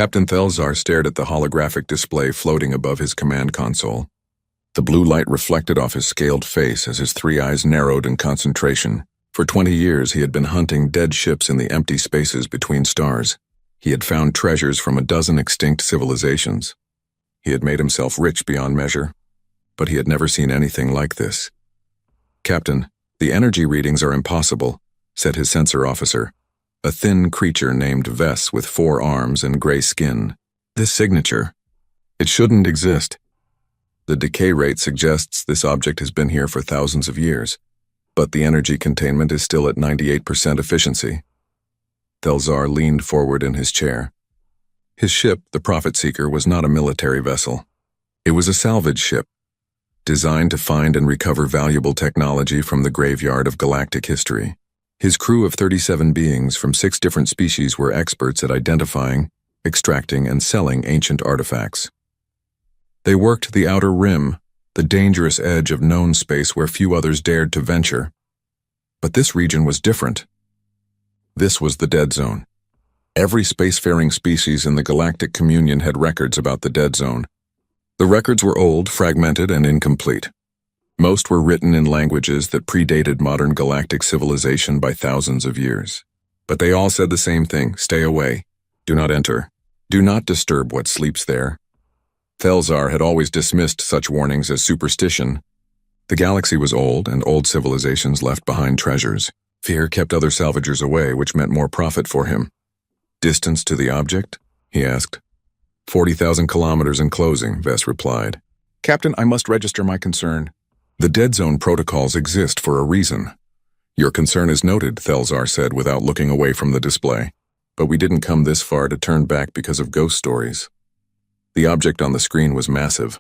Captain Thelzar stared at the holographic display floating above his command console. The blue light reflected off his scaled face as his three eyes narrowed in concentration. For 20 years he had been hunting dead ships in the empty spaces between stars. He had found treasures from a dozen extinct civilizations. He had made himself rich beyond measure, but he had never seen anything like this. "Captain, the energy readings are impossible," said his sensor officer, a thin creature named Vess with 4 arms and gray skin. "This signature, it shouldn't exist. The decay rate suggests this object has been here for thousands of years, but the energy containment is still at 98% efficiency." Thelzar leaned forward in his chair. His ship, the Prophet Seeker, was not a military vessel. It was a salvage ship, designed to find and recover valuable technology from the graveyard of galactic history. His crew of 37 beings from 6 different species were experts at identifying, extracting, and selling ancient artifacts. They worked the outer rim, the dangerous edge of known space where few others dared to venture. But this region was different. This was the Dead Zone. Every spacefaring species in the galactic communion had records about the Dead Zone. The records were old, fragmented, and incomplete. Most were written in languages that predated modern galactic civilization by thousands of years. But they all said the same thing: stay away, do not enter, do not disturb what sleeps there. Thelzar had always dismissed such warnings as superstition. The galaxy was old, and old civilizations left behind treasures. Fear kept other salvagers away, which meant more profit for him. "Distance to the object?" he asked. 40,000 kilometers in closing, Vess replied. "Captain, I must register my concern. The Dead Zone protocols exist for a reason." "Your concern is noted," Thelzar said without looking away from the display. "But we didn't come this far to turn back because of ghost stories." The object on the screen was massive.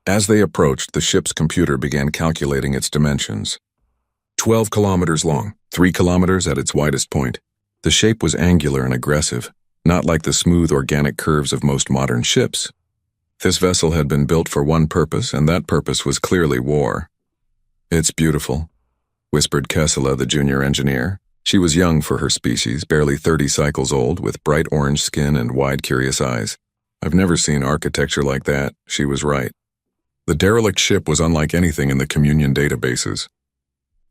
As they approached, the ship's computer began calculating its dimensions. 12 kilometers long, 3 kilometers at its widest point. The shape was angular and aggressive, not like the smooth organic curves of most modern ships. This vessel had been built for one purpose, and that purpose was clearly war. "It's beautiful," whispered Kessela, the junior engineer. She was young for her species, barely 30 cycles old, with bright orange skin and wide, curious eyes. "I've never seen architecture like that." She was right. The derelict ship was unlike anything in the communion databases.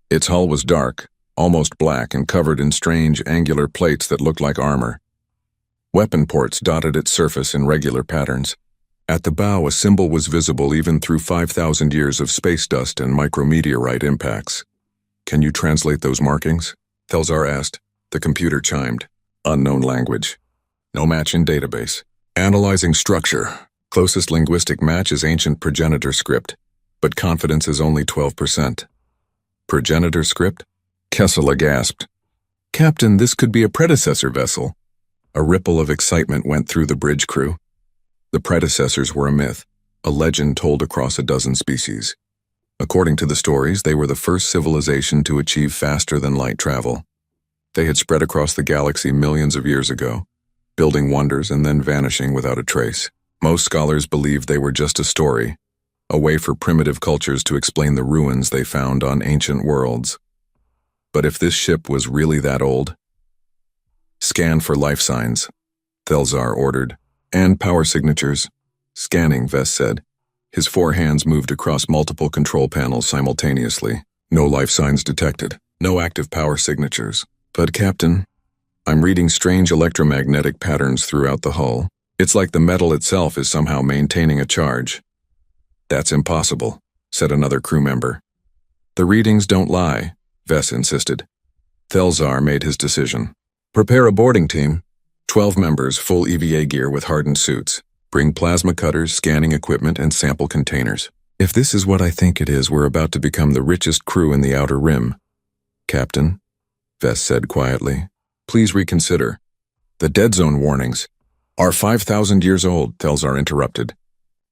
Its hull was dark, almost black, and covered in strange, angular plates that looked like armor. Weapon ports dotted its surface in regular patterns. At the bow, a symbol was visible even through 5,000 years of space dust and micrometeorite impacts. "Can you translate those markings?" Thelzar asked. The computer chimed. "Unknown language. No match in database. Analyzing structure. Closest linguistic match is ancient progenitor script, but confidence is only 12%. "Progenitor script?" Kessela gasped. "Captain, this could be a predecessor vessel." A ripple of excitement went through the bridge crew. The predecessors were a myth, a legend told across a dozen species. According to the stories, they were the first civilization to achieve faster-than-light travel. They had spread across the galaxy millions of years ago, building wonders and then vanishing without a trace. Most scholars believed they were just a story, a way for primitive cultures to explain the ruins they found on ancient worlds. But if this ship was really that old? "Scan for life signs," Thelzar ordered. "And power signatures." "Scanning," Vess said. His 4 hands moved across multiple control panels simultaneously. "No life signs detected. No active power signatures. But Captain, I'm reading strange electromagnetic patterns throughout the hull. It's like the metal itself is somehow maintaining a charge." "That's impossible," said another crew member. "The readings don't lie," Vess insisted. Thelzar made his decision. "Prepare a boarding team. 12 members, full EVA gear with hardened suits. Bring plasma cutters, scanning equipment, and sample containers. If this is what I think it is, we're about to become the richest crew in the Outer Rim." "Captain," Vess said quietly, "please reconsider. The Dead Zone warnings are 5,000 years old," Thelzar interrupted.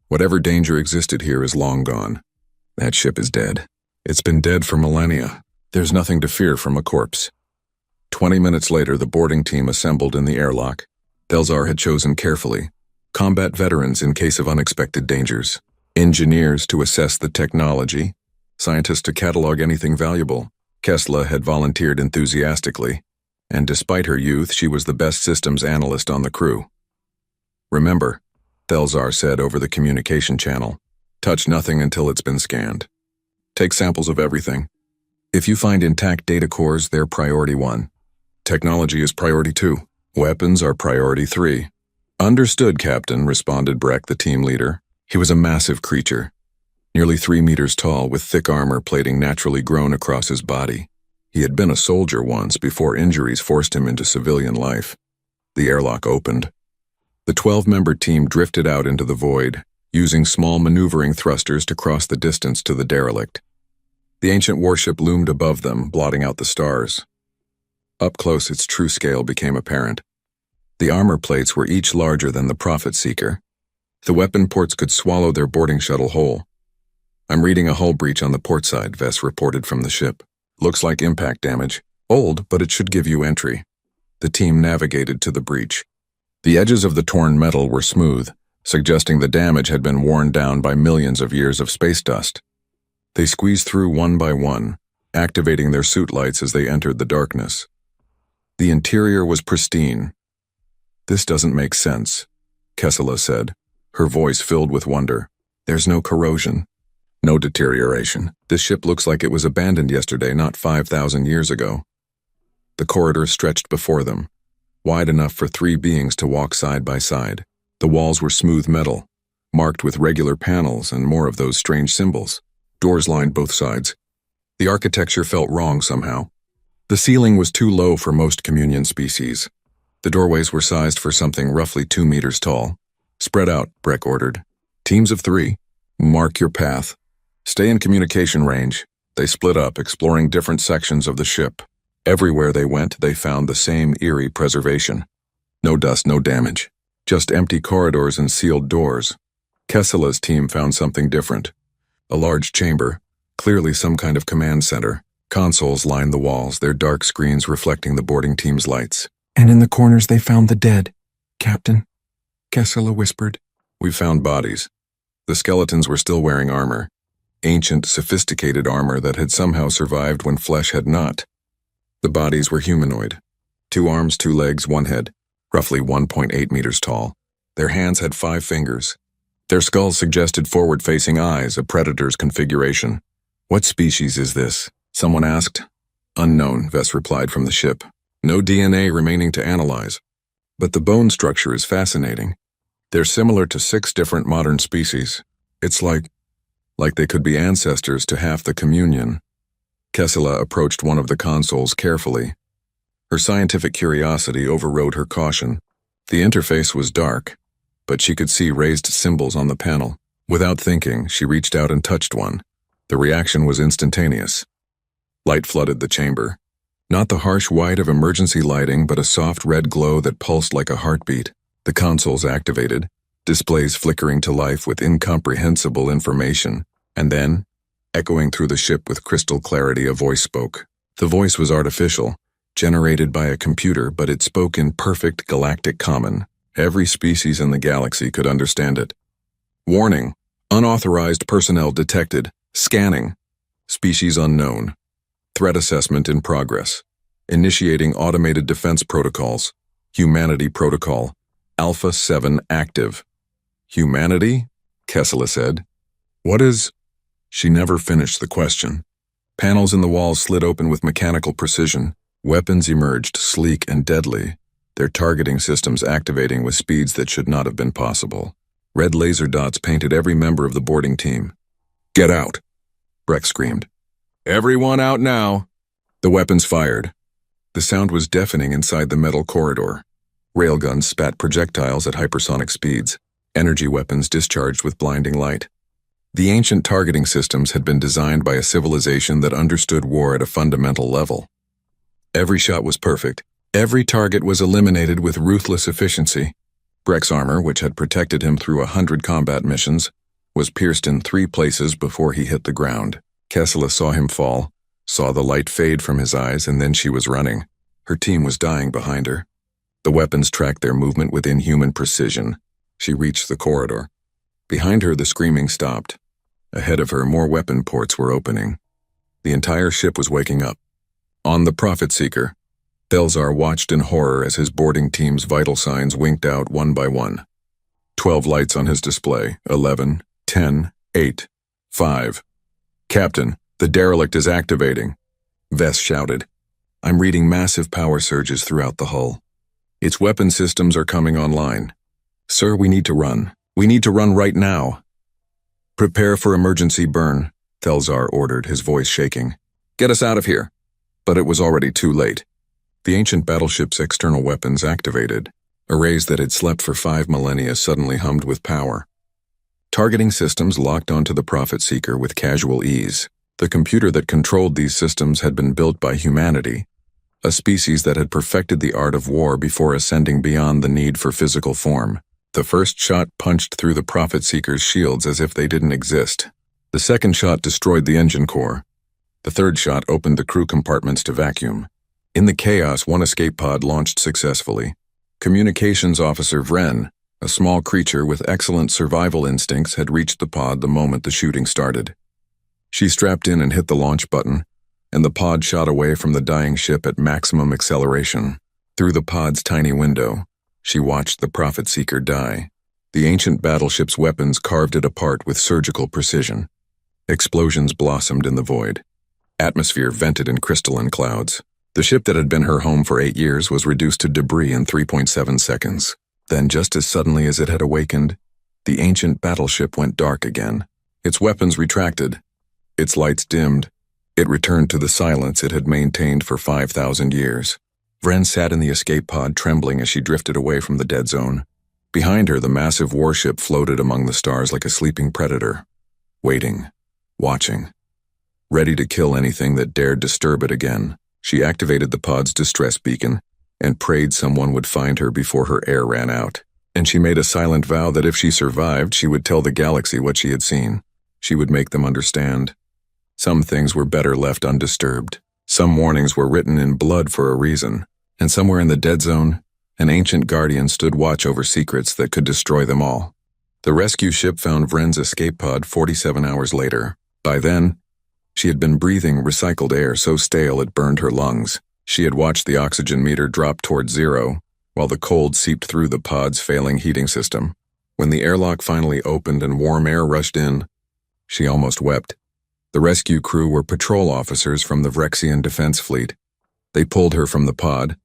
"Whatever danger existed here is long gone. That ship is dead. It's been dead for millennia. There's nothing to fear from a corpse." 20 minutes later, the boarding team assembled in the airlock. Thelzar had chosen carefully. Combat veterans in case of unexpected dangers. Engineers to assess the technology. Scientists to catalog anything valuable. Kessela had volunteered enthusiastically, and despite her youth, she was the best systems analyst on the crew. Remember, Thelzar said over the communication channel, touch nothing until it's been scanned. Take samples of everything. If you find intact data cores, they're priority 1. Technology is priority 2. Weapons are priority 3. Understood, Captain, responded Breck, the team leader. He was a massive creature, nearly 3 meters tall, with thick armor plating naturally grown across his body. He had been a soldier once before injuries forced him into civilian life. The airlock opened. The 12-member team drifted out into the void, using small maneuvering thrusters to cross the distance to the derelict. The ancient warship loomed above them, blotting out the stars. Up close, its true scale became apparent. The armor plates were each larger than the Prophet Seeker. The weapon ports could swallow their boarding shuttle whole. I'm reading a hull breach on the port side, Vess reported from the ship. Looks like impact damage. Old, but it should give you entry. The team navigated to the breach. The edges of the torn metal were smooth, suggesting the damage had been worn down by millions of years of space dust. They squeezed through one by one, activating their suit lights as they entered the darkness. The interior was pristine. This doesn't make sense, Kessela said, her voice filled with wonder. There's no corrosion, no deterioration. This ship looks like it was abandoned yesterday, not 5,000 years ago. The corridor stretched before them, wide enough for 3 beings to walk side by side. The walls were smooth metal, marked with regular panels and more of those strange symbols. Doors lined both sides. The architecture felt wrong somehow. The ceiling was too low for most communion species. The doorways were sized for something roughly 2 meters tall. Spread out, Breck ordered. Teams of 3. Mark your path. Stay in communication range. They split up, exploring different sections of the ship. Everywhere they went, they found the same eerie preservation. No dust, no damage. Just empty corridors and sealed doors. Kessela's team found something different. A large chamber, clearly some kind of command center. Consoles lined the walls, their dark screens reflecting the boarding team's lights. And in the corners they found the dead, Captain, Kessela whispered. We found bodies. The skeletons were still wearing armor. Ancient, sophisticated armor that had somehow survived when flesh had not. The bodies were humanoid. 2 arms, 2 legs, 1 head, roughly 1.8 meters tall. Their hands had 5 fingers. Their skulls suggested forward-facing eyes, a predator's configuration. What species is this? Someone asked. Unknown, Vess replied from the ship. No DNA remaining to analyze. But the bone structure is fascinating. They're similar to 6 different modern species. It's like they could be ancestors to half the communion. Kessela approached one of the consoles carefully. Her scientific curiosity overrode her caution. The interface was dark, but she could see raised symbols on the panel. Without thinking, she reached out and touched one. The reaction was instantaneous. Light flooded the chamber. Not the harsh white of emergency lighting, but a soft red glow that pulsed like a heartbeat. The consoles activated, displays flickering to life with incomprehensible information. And then, echoing through the ship with crystal clarity, a voice spoke. The voice was artificial, generated by a computer, but it spoke in perfect galactic common. Every species in the galaxy could understand it. Warning: unauthorized personnel detected. Scanning. Species unknown. Threat assessment in progress. Initiating automated defense protocols. Humanity protocol. Alpha 7 active. Humanity? Kessela said. What is... She never finished the question. Panels in the walls slid open with mechanical precision. Weapons emerged, sleek and deadly, their targeting systems activating with speeds that should not have been possible. Red laser dots painted every member of the boarding team. Get out, Breck screamed. Everyone out now. The weapons fired. The sound was deafening inside the metal corridor. Railguns spat projectiles at hypersonic speeds. Energy weapons discharged with blinding light. The ancient targeting systems had been designed by a civilization that understood war at a fundamental level. Every shot was perfect. Every target was eliminated with ruthless efficiency. Breck's armor, which had protected him through 100 combat missions, was pierced in 3 places before he hit the ground. Kessela saw him fall, saw the light fade from his eyes, and then she was running. Her team was dying behind her. The weapons tracked their movement with inhuman precision. She reached the corridor. Behind her, the screaming stopped. Ahead of her, more weapon ports were opening. The entire ship was waking up. On the Prophet Seeker, Thelzar watched in horror as his boarding team's vital signs winked out one by one. 12 lights on his display. 11, 10, 8, 5. Captain, the derelict is activating, Vess shouted. I'm reading massive power surges throughout the hull. Its weapon systems are coming online. Sir, we need to run. We need to run right now. Prepare for emergency burn, Thelzar ordered, his voice shaking. Get us out of here. But it was already too late. The ancient battleship's external weapons activated. Arrays that had slept for 5 millennia suddenly hummed with power. Targeting systems locked onto the Prophet Seeker with casual ease. The computer that controlled these systems had been built by humanity, a species that had perfected the art of war before ascending beyond the need for physical form. The first shot punched through the Prophet Seeker's shields as if they didn't exist. The second shot destroyed the engine core. The third shot opened the crew compartments to vacuum. In the chaos, one escape pod launched successfully. Communications Officer Vren, a small creature with excellent survival instincts, had reached the pod the moment the shooting started. She strapped in and hit the launch button, and the pod shot away from the dying ship at maximum acceleration. Through the pod's tiny window, she watched the Prophet Seeker die. The ancient battleship's weapons carved it apart with surgical precision. Explosions blossomed in the void. Atmosphere vented in crystalline clouds. The ship that had been her home for 8 years was reduced to debris in 3.7 seconds. Then, just as suddenly as it had awakened, the ancient battleship went dark again. Its weapons retracted. Its lights dimmed. It returned to the silence it had maintained for 5,000 years. Vren sat in the escape pod, trembling as she drifted away from the dead zone. Behind her, the massive warship floated among the stars like a sleeping predator, waiting, watching, ready to kill anything that dared disturb it again. She activated the pod's distress beacon and prayed someone would find her before her air ran out. And she made a silent vow that if she survived, she would tell the galaxy what she had seen. She would make them understand. Some things were better left undisturbed. Some warnings were written in blood for a reason. And somewhere in the dead zone, an ancient guardian stood watch over secrets that could destroy them all. The rescue ship found Vren's escape pod 47 hours later. By then, she had been breathing recycled air so stale it burned her lungs. She had watched the oxygen meter drop toward zero, while the cold seeped through the pod's failing heating system. When the airlock finally opened and warm air rushed in, she almost wept. The rescue crew were patrol officers from the Vrexian Defense Fleet. They pulled her from the pod,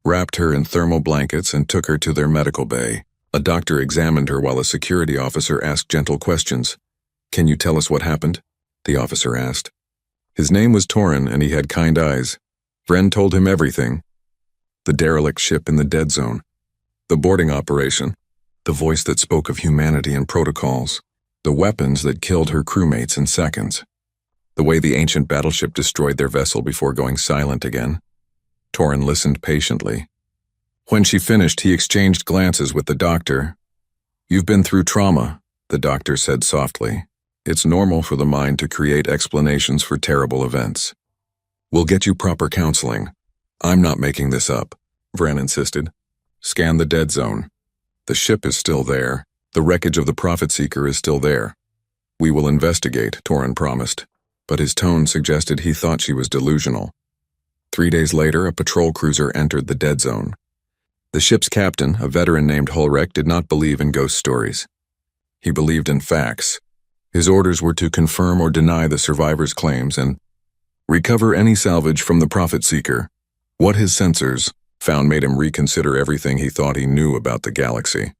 wrapped her in thermal blankets, and took her to their medical bay. A doctor examined her while a security officer asked gentle questions. "Can you tell us what happened?" the officer asked. His name was Torin, and he had kind eyes. Vren told him everything. The derelict ship in the dead zone, the boarding operation, the voice that spoke of humanity and protocols, the weapons that killed her crewmates in seconds, the way the ancient battleship destroyed their vessel before going silent again. Torin listened patiently. When she finished, he exchanged glances with the doctor. "You've been through trauma," the doctor said softly. "It's normal for the mind to create explanations for terrible events. We'll get you proper counseling." "I'm not making this up," Vren insisted. "Scan the dead zone. The ship is still there. The wreckage of the Prophet Seeker is still there. We will investigate," Torin promised, but his tone suggested he thought she was delusional. 3 days later, a patrol cruiser entered the dead zone. The ship's captain, a veteran named Holrek, did not believe in ghost stories. He believed in facts. His orders were to confirm or deny the survivors' claims and recover any salvage from the Prophet Seeker. What his sensors found made him reconsider everything he thought he knew about the galaxy.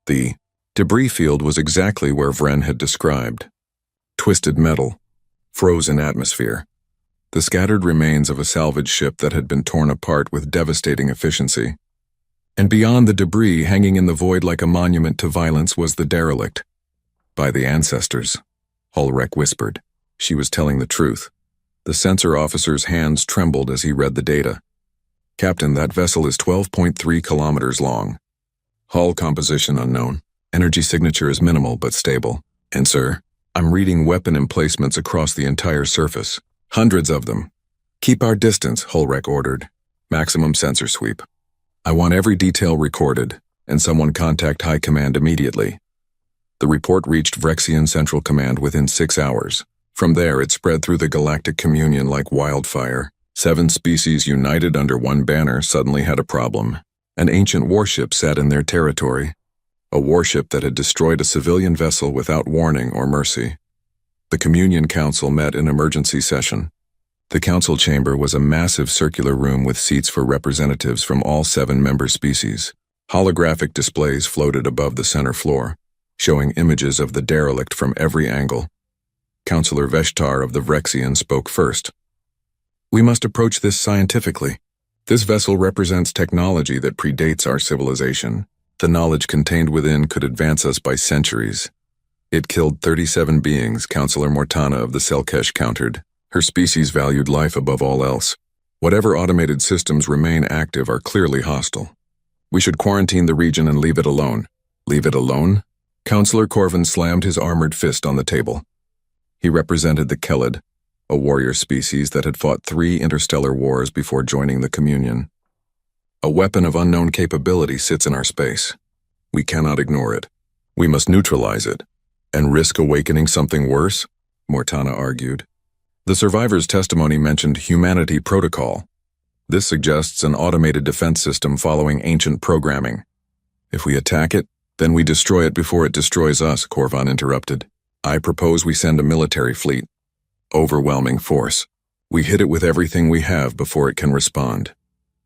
The debris field was exactly where Vren had described. Twisted metal, frozen atmosphere, the scattered remains of a salvage ship that had been torn apart with devastating efficiency. And beyond the debris, hanging in the void like a monument to violence, was the derelict. "By the ancestors," Holrek whispered. She was telling the truth. The sensor officer's hands trembled as he read the data. "Captain, that vessel is 12.3 kilometers long. Hull composition unknown. Energy signature is minimal but stable. And sir, I'm reading weapon emplacements across the entire surface. Hundreds of them. Keep our distance," Holrek ordered. "Maximum sensor sweep. I want every detail recorded, and someone contact High Command immediately." The report reached Vrexian Central Command within 6 hours. From there, it spread through the galactic communion like wildfire. 7 species united under one banner suddenly had a problem. An ancient warship sat in their territory. a warship that had destroyed a civilian vessel without warning or mercy. The Communion Council met in emergency session. The council chamber was a massive circular room with seats for representatives from all 7 member species. Holographic displays floated above the center floor, showing images of the derelict from every angle. Councillor Veshtar of the Vrexian spoke first. "We must approach this scientifically. This vessel represents technology that predates our civilization. The knowledge contained within could advance us by centuries." "It killed 37 beings," Councillor Mortana of the Selkesh countered. "Her species valued life above all else. Whatever automated systems remain active are clearly hostile. We should quarantine the region and leave it alone." "Leave it alone?" Councillor Corvin slammed his armored fist on the table. He represented the Kelid, a warrior species that had fought 3 interstellar wars before joining the Communion. "A weapon of unknown capability sits in our space. We cannot ignore it. We must neutralize it. And risk awakening something worse?" Mortana argued. "The survivor's testimony mentioned humanity protocol. This suggests an automated defense system following ancient programming. If we attack it, then we destroy it before it destroys us," Corvan interrupted. "I propose we send a military fleet. Overwhelming force. We hit it with everything we have before it can respond."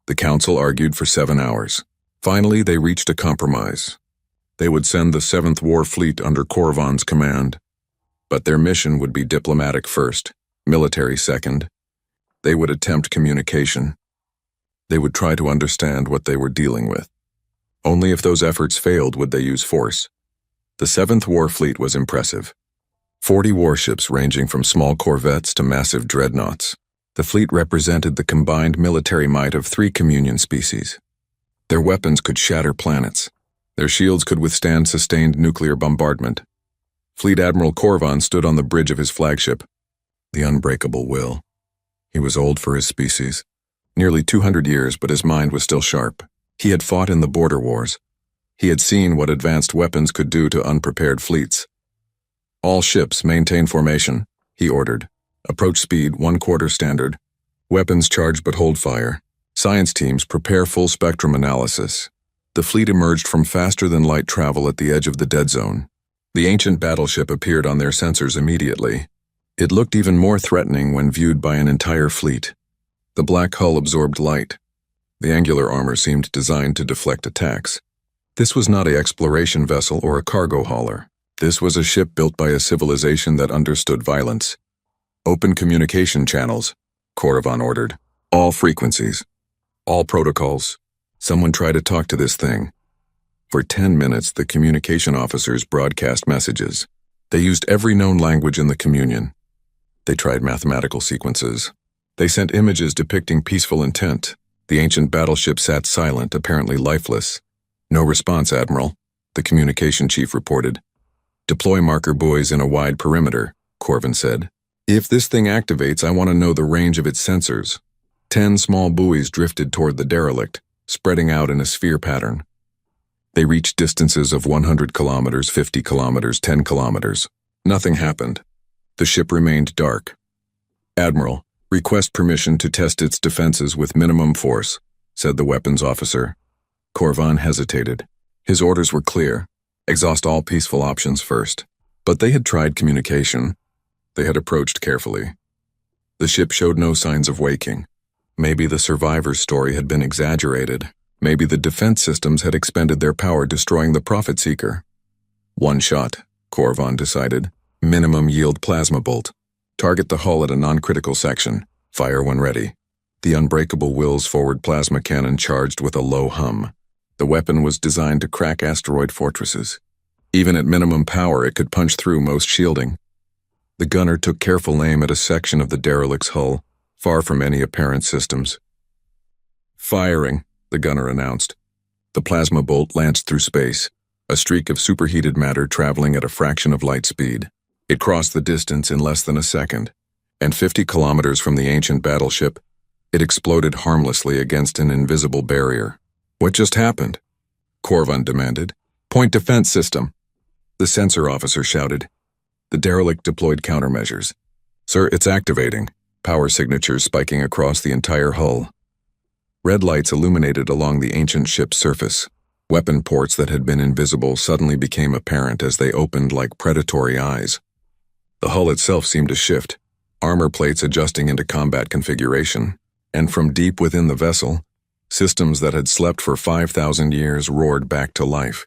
The council argued for 7 hours. Finally, they reached a compromise. They would send the 7th War Fleet under Corvan's command. But their mission would be diplomatic first, military second. They would attempt communication. They would try to understand what they were dealing with. Only if those efforts failed would they use force. The 7th War Fleet was impressive. 40 warships ranging from small corvettes to massive dreadnoughts. The fleet represented the combined military might of 3 Communion species. Their weapons could shatter planets. Their shields could withstand sustained nuclear bombardment. Fleet Admiral Corvan stood on the bridge of his flagship. The unbreakable will. He was old for his species. Nearly 200 years, but his mind was still sharp. He had fought in the border wars. He had seen what advanced weapons could do to unprepared fleets. "All ships maintain formation," he ordered. "Approach speed 1/4 standard. Weapons charged but hold fire. Science teams prepare full spectrum analysis." The fleet emerged from faster-than-light travel at the edge of the dead zone. The ancient battleship appeared on their sensors immediately. It looked even more threatening when viewed by an entire fleet. The black hull absorbed light. The angular armor seemed designed to deflect attacks. This was not an exploration vessel or a cargo hauler. This was a ship built by a civilization that understood violence. "Open communication channels," Corvan ordered. "All frequencies. All protocols. Someone try to talk to this thing." For 10 minutes, the communication officers broadcast messages. They used every known language in the Communion. They tried mathematical sequences. They sent images depicting peaceful intent. The ancient battleship sat silent, apparently lifeless. "No response, Admiral," the communication chief reported. "Deploy marker buoys in a wide perimeter," Corvan said. "If this thing activates, I want to know the range of its sensors." 10 small buoys drifted toward the derelict, spreading out in a sphere pattern. They reached distances of 100 kilometers, 50 kilometers, 10 kilometers. Nothing happened. The ship remained dark. "Admiral, request permission to test its defenses with minimum force," said the weapons officer. Corvan hesitated. His orders were clear. Exhaust all peaceful options first. But they had tried communication. They had approached carefully. The ship showed no signs of waking. Maybe the survivor's story had been exaggerated. Maybe the defense systems had expended their power destroying the Prophet Seeker. "One shot," Corvan decided. "Minimum yield plasma bolt. Target the hull at a non-critical section. Fire when ready." The Unbreakable Will's forward plasma cannon charged with a low hum. The weapon was designed to crack asteroid fortresses. Even at minimum power, it could punch through most shielding. The gunner took careful aim at a section of the derelict's hull, far from any apparent systems. "Firing," the gunner announced. The plasma bolt lanced through space, a streak of superheated matter traveling at a fraction of light speed. It crossed the distance in less than a second, and 50 kilometers from the ancient battleship, it exploded harmlessly against an invisible barrier. "What just happened?" Corvan demanded. "Point defense system," the sensor officer shouted. The derelict deployed countermeasures. "Sir, it's activating," power signatures spiking across the entire hull. Red lights illuminated along the ancient ship's surface. Weapon ports that had been invisible suddenly became apparent as they opened like predatory eyes. The hull itself seemed to shift, armor plates adjusting into combat configuration, and from deep within the vessel, systems that had slept for 5,000 years roared back to life.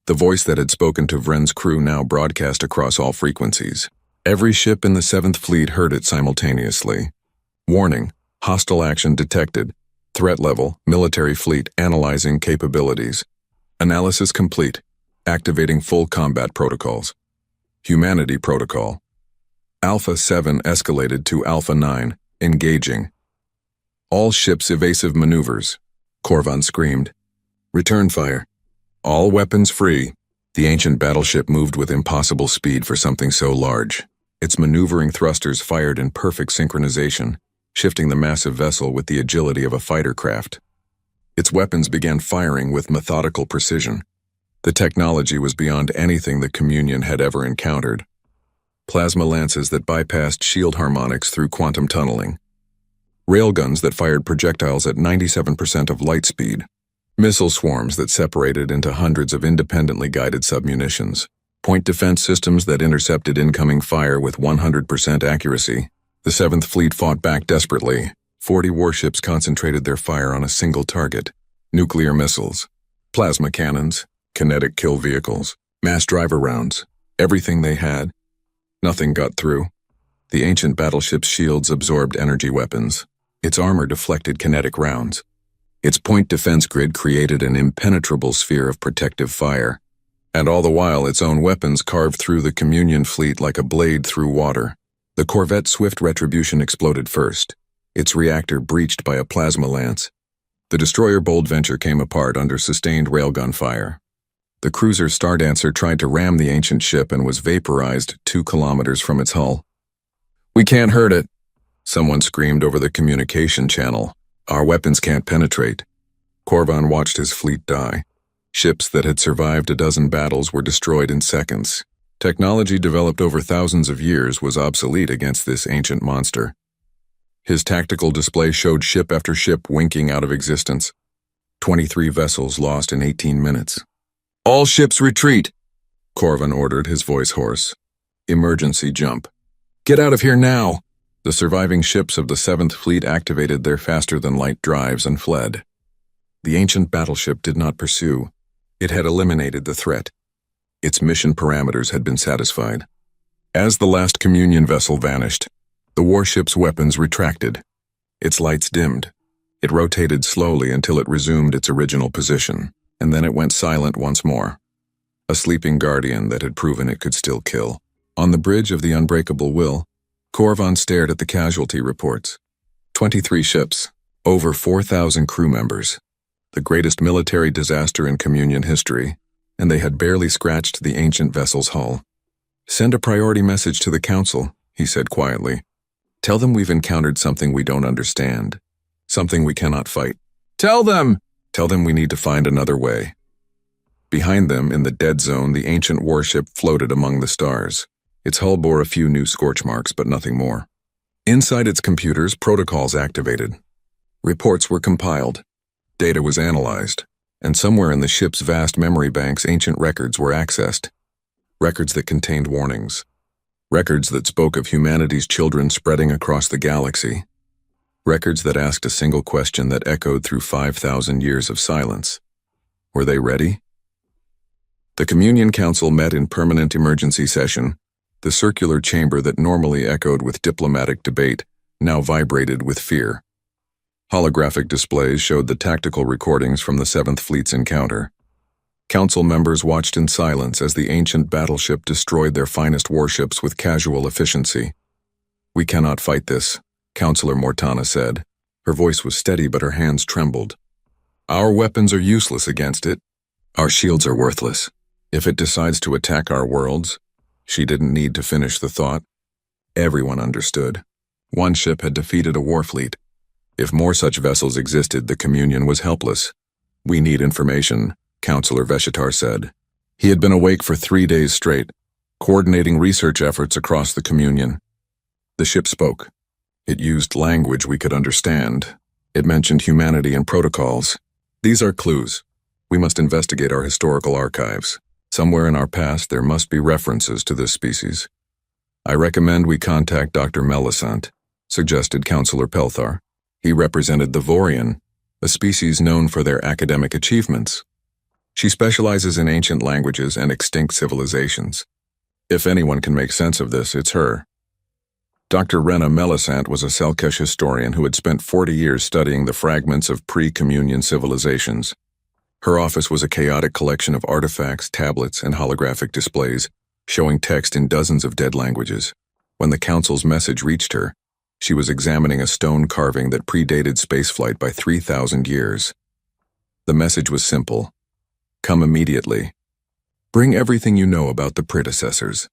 The voice that had spoken to Vren's crew now broadcast across all frequencies. Every ship in the 7th Fleet heard it simultaneously. Warning, hostile action detected. Threat level, military fleet analyzing capabilities. Analysis complete. Activating full combat protocols. Humanity protocol. Alpha 7 escalated to Alpha 9, engaging. All ships evasive maneuvers. Korvan screamed. Return fire. All weapons free. The ancient battleship moved with impossible speed for something so large. Its maneuvering thrusters fired in perfect synchronization, shifting the massive vessel with the agility of a fighter craft. Its weapons began firing with methodical precision. The technology was beyond anything the Communion had ever encountered. Plasma lances that bypassed shield harmonics through quantum tunneling. Railguns that fired projectiles at 97% of light speed. Missile swarms that separated into hundreds of independently guided submunitions. Point defense systems that intercepted incoming fire with 100% accuracy. The 7th Fleet fought back desperately. 40 warships concentrated their fire on a single target. Nuclear missiles, plasma cannons, kinetic kill vehicles, mass driver rounds. Everything they had. Nothing got through. The ancient battleship's shields absorbed energy weapons. Its armor deflected kinetic rounds. Its point defense grid created an impenetrable sphere of protective fire. And all the while, its own weapons carved through the Communion fleet like a blade through water. The corvette Swift Retribution exploded first, its reactor breached by a plasma lance. The destroyer Bold Venture came apart under sustained railgun fire. The cruiser Stardancer tried to ram the ancient ship and was vaporized 2 kilometers from its hull. "We can't hurt it," someone screamed over the communication channel. "Our weapons can't penetrate." Korvan watched his fleet die. Ships that had survived a dozen battles were destroyed in seconds. Technology developed over thousands of years was obsolete against this ancient monster. His tactical display showed ship after ship winking out of existence. 23 vessels lost in 18 minutes. "All ships retreat," Korvan ordered, his voice hoarse. "Emergency jump. Get out of here now." The surviving ships of the 7th Fleet activated their faster-than-light drives and fled. The ancient battleship did not pursue. It had eliminated the threat. Its mission parameters had been satisfied. As the last Communion vessel vanished, the warship's weapons retracted. Its lights dimmed. It rotated slowly until it resumed its original position, and then it went silent once more. A sleeping guardian that had proven it could still kill. On the bridge of the Unbreakable Will, Korvan stared at the casualty reports. 23 ships, over 4,000 crew members. The greatest military disaster in Communion history, and they had barely scratched the ancient vessel's hull. "Send a priority message to the Council," he said quietly. "Tell them we've encountered something we don't understand. Something we cannot fight. Tell them we need to find another way." Behind them, in the dead zone, the ancient warship floated among the stars. Its hull bore a few new scorch marks, but nothing more. Inside its computers, protocols activated. Reports were compiled. Data was analyzed. And somewhere in the ship's vast memory banks, ancient records were accessed. Records that contained warnings. Records that spoke of humanity's children spreading across the galaxy. Records that asked a single question that echoed through 5,000 years of silence. Were they ready? The Communion Council met in permanent emergency session. The circular chamber that normally echoed with diplomatic debate now vibrated with fear. Holographic displays showed the tactical recordings from the 7th Fleet's encounter. Council members watched in silence as the ancient battleship destroyed their finest warships with casual efficiency. "We cannot fight this," Councillor Mortana said. Her voice was steady, but her hands trembled. "Our weapons are useless against it. Our shields are worthless. If it decides to attack our worlds..." She didn't need to finish the thought. Everyone understood. One ship had defeated a war fleet. If more such vessels existed, the Communion was helpless. "We need information," Councillor Veshitar said. He had been awake for 3 days straight, coordinating research efforts across the Communion. The ship spoke. It used language we could understand. It mentioned humanity and protocols. "These are clues. We must investigate our historical archives. Somewhere in our past there must be references to this species. I recommend we contact Dr. Melisant, suggested Counselor Pelthar. He represented the Vorian, a species known for their academic achievements. She specializes in ancient languages and extinct civilizations. If anyone can make sense of this, it's her. Dr. Rena Melisant was a Selkesh historian who had spent 40 years studying the fragments of pre-communion civilizations. Her office was a chaotic collection of artifacts, tablets, and holographic displays, showing text in dozens of dead languages. When the Council's message reached her, she was examining a stone carving that predated spaceflight by 3,000 years. The message was simple. Come immediately. Bring everything you know about the predecessors.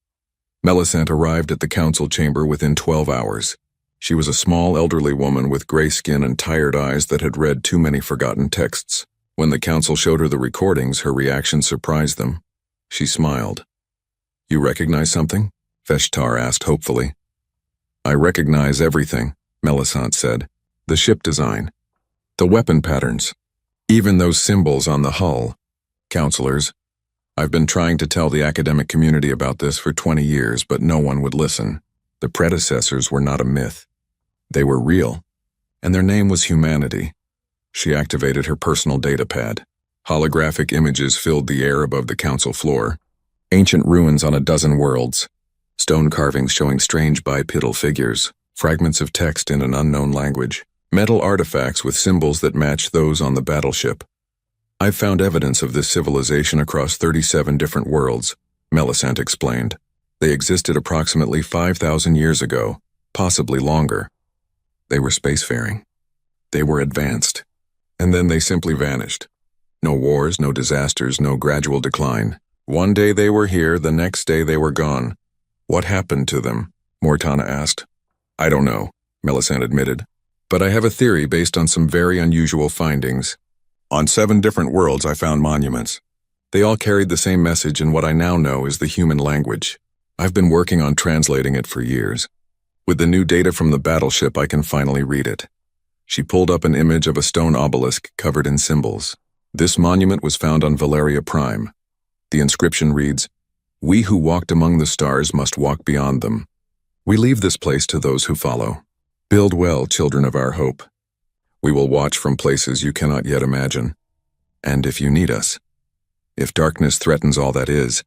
Melisant arrived at the council chamber within 12 hours. She was a small elderly woman with gray skin and tired eyes that had read too many forgotten texts. When the council showed her the recordings, her reaction surprised them. She smiled. You recognize something? Veshtar asked hopefully. I recognize everything, Melisant said. The ship design, the weapon patterns, even those symbols on the hull. Counselors, I've been trying to tell the academic community about this for 20 years, but no one would listen. The predecessors were not a myth. They were real, and their name was humanity. She activated her personal data pad. Holographic images filled the air above the council floor. Ancient ruins on a dozen worlds. Stone carvings showing strange bipedal figures. Fragments of text in an unknown language. Metal artifacts with symbols that match those on the battleship. I've found evidence of this civilization across 37 different worlds, Melisant explained. They existed approximately 5,000 years ago, possibly longer. They were spacefaring. They were advanced. And then they simply vanished. No wars, no disasters, no gradual decline. One day they were here, the next day they were gone. What happened to them? Mortana asked. I don't know, Melisant admitted. But I have a theory based on some very unusual findings. On 7 different worlds I found monuments. They all carried the same message in what I now know is the human language. I've been working on translating it for years. With the new data from the battleship, I can finally read it. She pulled up an image of a stone obelisk covered in symbols. This monument was found on Valeria Prime. The inscription reads, "We who walked among the stars must walk beyond them. We leave this place to those who follow. Build well, children of our hope. We will watch from places you cannot yet imagine. And if you need us, if darkness threatens all that is,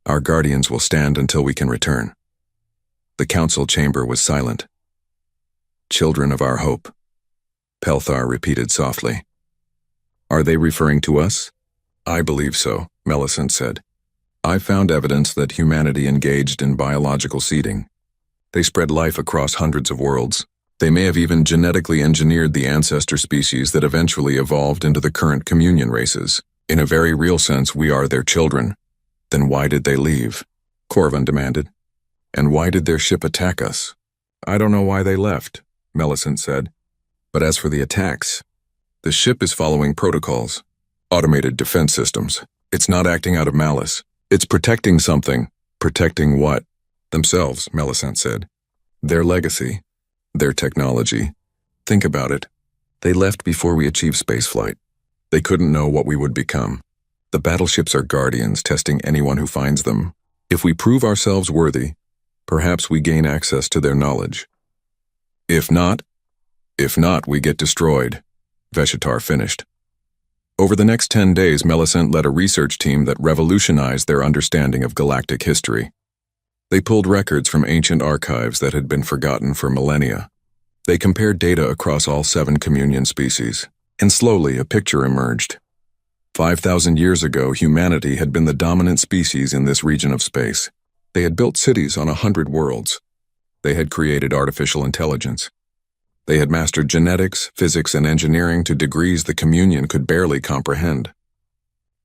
our guardians will stand until we can return." The council chamber was silent. Children of our hope, Pelthar repeated softly. Are they referring to us? I believe so, Melisant said. I found evidence that humanity engaged in biological seeding. They spread life across hundreds of worlds. They may have even genetically engineered the ancestor species that eventually evolved into the current communion races. In a very real sense, we are their children. Then why did they leave? Corvin demanded. And why did their ship attack us? I don't know why they left, Melisant said. But as for the attacks, the ship is following protocols, automated defense systems. It's not acting out of malice. It's protecting something. Protecting what? Themselves, Melisant said. Their legacy. Their technology. Think about it. They left before we achieved spaceflight. They couldn't know what we would become. The battleships are guardians, testing anyone who finds them. If we prove ourselves worthy, perhaps we gain access to their knowledge. If not, we get destroyed, Veshitar finished. Over the next 10 days, Melisant led a research team that revolutionized their understanding of galactic history. They pulled records from ancient archives that had been forgotten for millennia. They compared data across all 7 communion species, and slowly a picture emerged. 5,000 years ago, humanity had been the dominant species in this region of space. They had built cities on 100 worlds. They had created artificial intelligence. They had mastered genetics, physics, and engineering to degrees the communion could barely comprehend.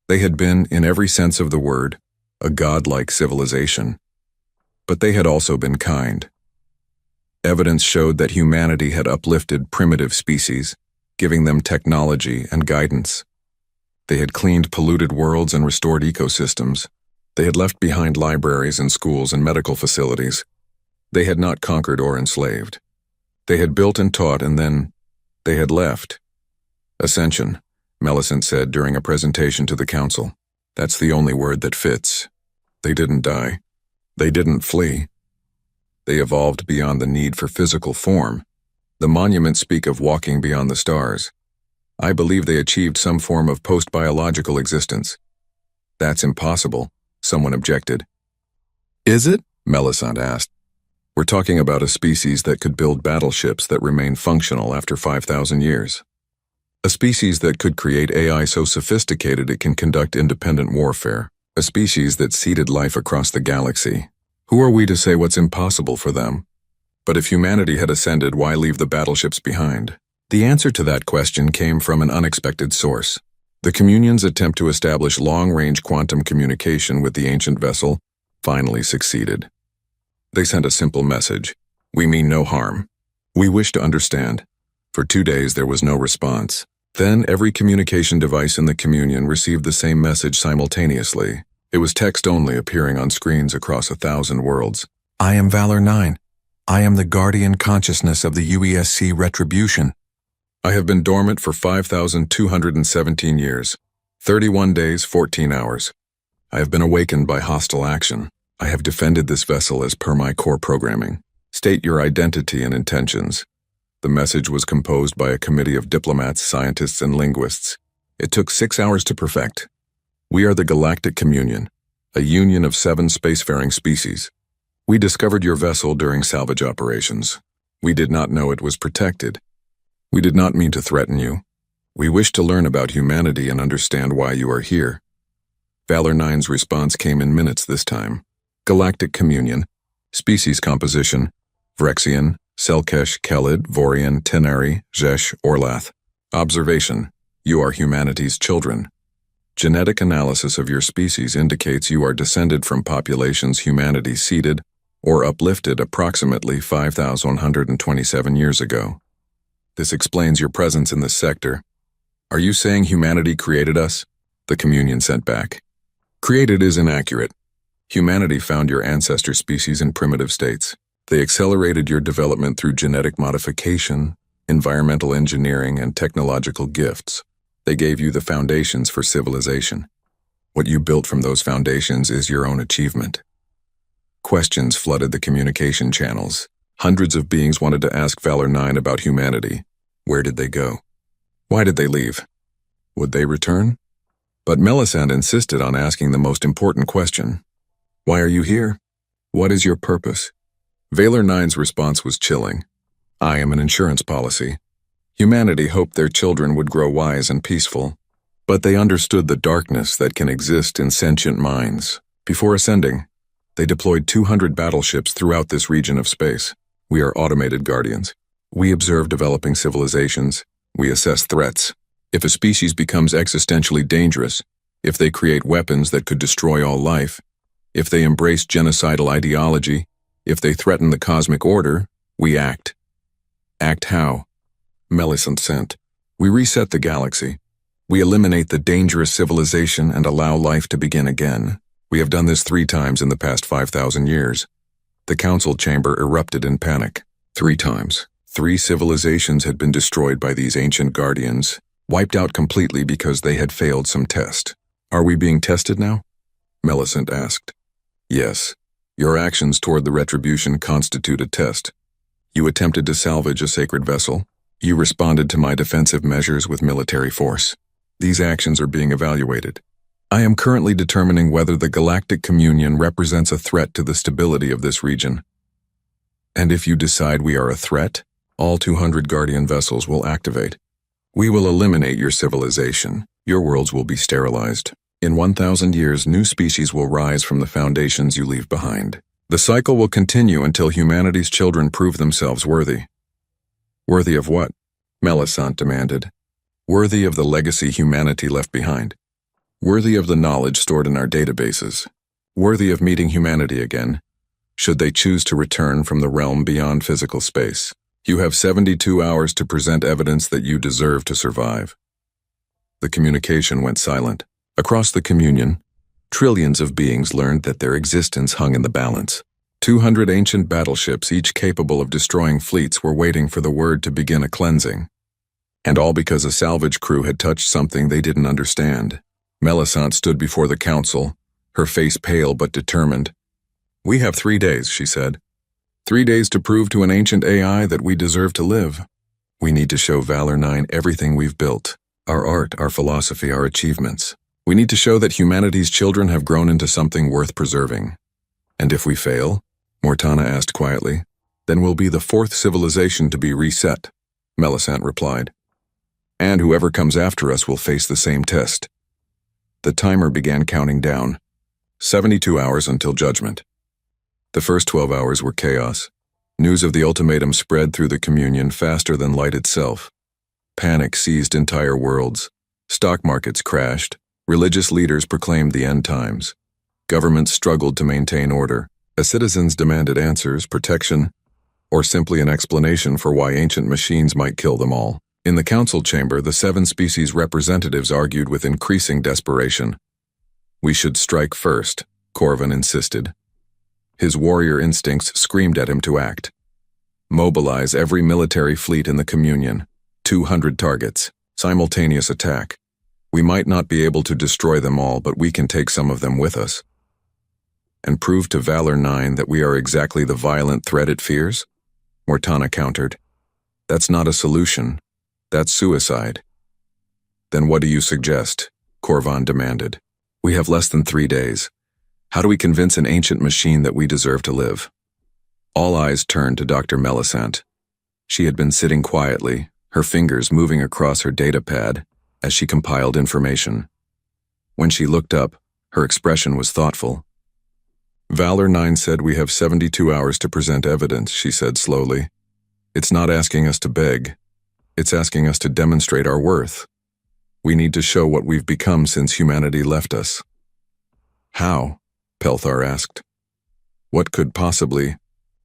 They had been, in every sense of the word, a godlike civilization. But they had also been kind. Evidence showed that humanity had uplifted primitive species, giving them technology and guidance. They had cleaned polluted worlds and restored ecosystems. They had left behind libraries and schools and medical facilities. They had not conquered or enslaved. They had built and taught, and then they had left. Ascension, Millicent said during a presentation to the council. That's the only word that fits. They didn't die. They didn't flee. They evolved beyond the need for physical form. The monuments speak of walking beyond the stars. I believe they achieved some form of post-biological existence. That's impossible, someone objected. Is it? Millicent asked. We're talking about a species that could build battleships that remain functional after 5,000 years. A species that could create AI so sophisticated it can conduct independent warfare. A species that seeded life across the galaxy. Who are we to say what's impossible for them? But if humanity had ascended, why leave the battleships behind? The answer to that question came from an unexpected source. The Communion's attempt to establish long-range quantum communication with the ancient vessel finally succeeded. They sent a simple message. We mean no harm. We wish to understand. For 2 days there was no response. Then every communication device in the Communion received the same message simultaneously. It was text only appearing on screens across 1,000 worlds. I am Valor 9. I am the guardian consciousness of the UESC Retribution. I have been dormant for 5,217 years, 31 days, 14 hours. I have been awakened by hostile action. I have defended this vessel as per my core programming. State your identity and intentions. The message was composed by a committee of diplomats, scientists, and linguists. It took 6 hours to perfect. We are the Galactic Communion, a union of 7 spacefaring species. We discovered your vessel during salvage operations. We did not know it was protected. We did not mean to threaten you. We wish to learn about humanity and understand why you are here. Valor 9's response came in minutes this time. Galactic Communion, species composition, Vrexian, Selkesh, Kelid, Vorian, Tenari, Zesh, Orlath. Observation, you are humanity's children. Genetic analysis of your species indicates you are descended from populations humanity seeded or uplifted approximately 5,127 years ago. This explains your presence in this sector. Are you saying humanity created us? The Communion sent back. Created is inaccurate. Humanity found your ancestor species in primitive states. They accelerated your development through genetic modification, environmental engineering, and technological gifts. They gave you the foundations for civilization. What you built from those foundations is your own achievement. Questions flooded the communication channels. Hundreds of beings wanted to ask Valor 9 about humanity. Where did they go? Why did they leave? Would they return? But Millicent insisted on asking the most important question. Why are you here? What is your purpose? Valor 9's response was chilling. I am an insurance policy. Humanity hoped their children would grow wise and peaceful, but they understood the darkness that can exist in sentient minds. Before ascending, they deployed 200 battleships throughout this region of space. We are automated guardians. We observe developing civilizations. We assess threats. If a species becomes existentially dangerous, if they create weapons that could destroy all life, if they embrace genocidal ideology, if they threaten the cosmic order, we act. Act how? Millicent sent. We reset the galaxy. We eliminate the dangerous civilization and allow life to begin again. We have done this 3 times in the past 5,000 years. The council chamber erupted in panic. 3 times. 3 civilizations had been destroyed by these ancient guardians, wiped out completely because they had failed some test. Are we being tested now? Millicent asked. Yes. Your actions toward the Retribution constitute a test. You attempted to salvage a sacred vessel. You responded to my defensive measures with military force. These actions are being evaluated. I am currently determining whether the Galactic Communion represents a threat to the stability of this region. And if you decide we are a threat, all 200 Guardian vessels will activate. We will eliminate your civilization. Your worlds will be sterilized. In 1,000 years, new species will rise from the foundations you leave behind. The cycle will continue until humanity's children prove themselves worthy. Worthy of what? Millicent demanded. Worthy of the legacy humanity left behind. Worthy of the knowledge stored in our databases. Worthy of meeting humanity again, should they choose to return from the realm beyond physical space. You have 72 hours to present evidence that you deserve to survive. The communication went silent. Across the Communion, trillions of beings learned that their existence hung in the balance. 200 ancient battleships, each capable of destroying fleets, were waiting for the word to begin a cleansing. And all because a salvage crew had touched something they didn't understand. Melisande stood before the council, her face pale but determined. "We have 3 days," she said. 3 days to prove to an ancient AI that we deserve to live. We need to show Valor 9 everything we've built. Our art, our philosophy, our achievements. We need to show that humanity's children have grown into something worth preserving. And if we fail, Mortana asked quietly, then we'll be the 4th civilization to be reset, Melisande replied. And whoever comes after us will face the same test. The timer began counting down. 72 hours until judgment. The first 12 hours were chaos. News of the ultimatum spread through the communion faster than light itself. Panic seized entire worlds. Stock markets crashed. Religious leaders proclaimed the end times. Governments struggled to maintain order. As citizens demanded answers, protection, or simply an explanation for why ancient machines might kill them all. In the council chamber, the 7 species representatives argued with increasing desperation. "We should strike first," Corvin insisted. His warrior instincts screamed at him to act. "Mobilize every military fleet in the communion. 200 targets. Simultaneous attack. We might not be able to destroy them all, but we can take some of them with us." "And prove to Valor 9 that we are exactly the violent threat it fears?" Mortana countered. "That's not a solution. That's suicide." "Then what do you suggest?" Corvin demanded. "We have less than 3 days. How do we convince an ancient machine that we deserve to live?" All eyes turned to Dr. Melisande. She had been sitting quietly, her fingers moving across her data pad as she compiled information. When she looked up, her expression was thoughtful. "Valor 9 said we have 72 hours to present evidence," she said slowly. "It's not asking us to beg. It's asking us to demonstrate our worth. We need to show what we've become since humanity left us." "How?" Pelthar asked. "What could possibly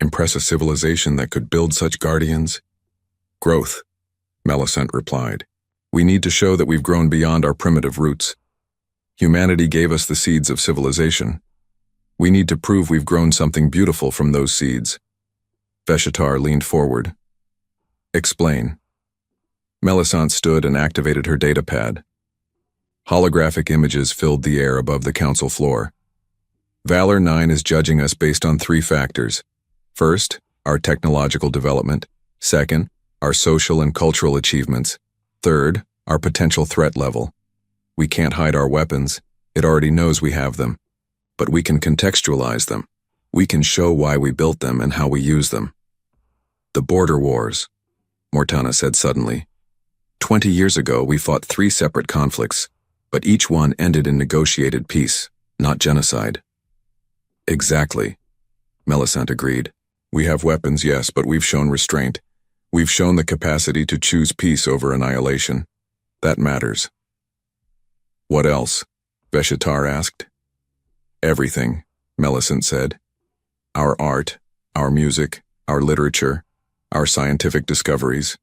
impress a civilization that could build such guardians?" "Growth," Melisande replied. "We need to show that we've grown beyond our primitive roots. Humanity gave us the seeds of civilization. We need to prove we've grown something beautiful from those seeds." Veshitar leaned forward. "Explain." Melisande stood and activated her data pad. Holographic images filled the air above the council floor. Valor 9 is judging us based on 3 factors. First, our technological development. Second, our social and cultural achievements. Third, our potential threat level. We can't hide our weapons. It already knows we have them. But we can contextualize them. We can show why we built them and how we use them. "The border wars," Mortana said suddenly. 20 years ago, we fought 3 separate conflicts, but each one ended in negotiated peace, not genocide. "Exactly," Melisande agreed. "We have weapons, yes, but we've shown restraint. We've shown the capacity to choose peace over annihilation. That matters." "What else?" Veshitar asked. "Everything," Melisande said. "Our art, our music, our literature, our scientific discoveries.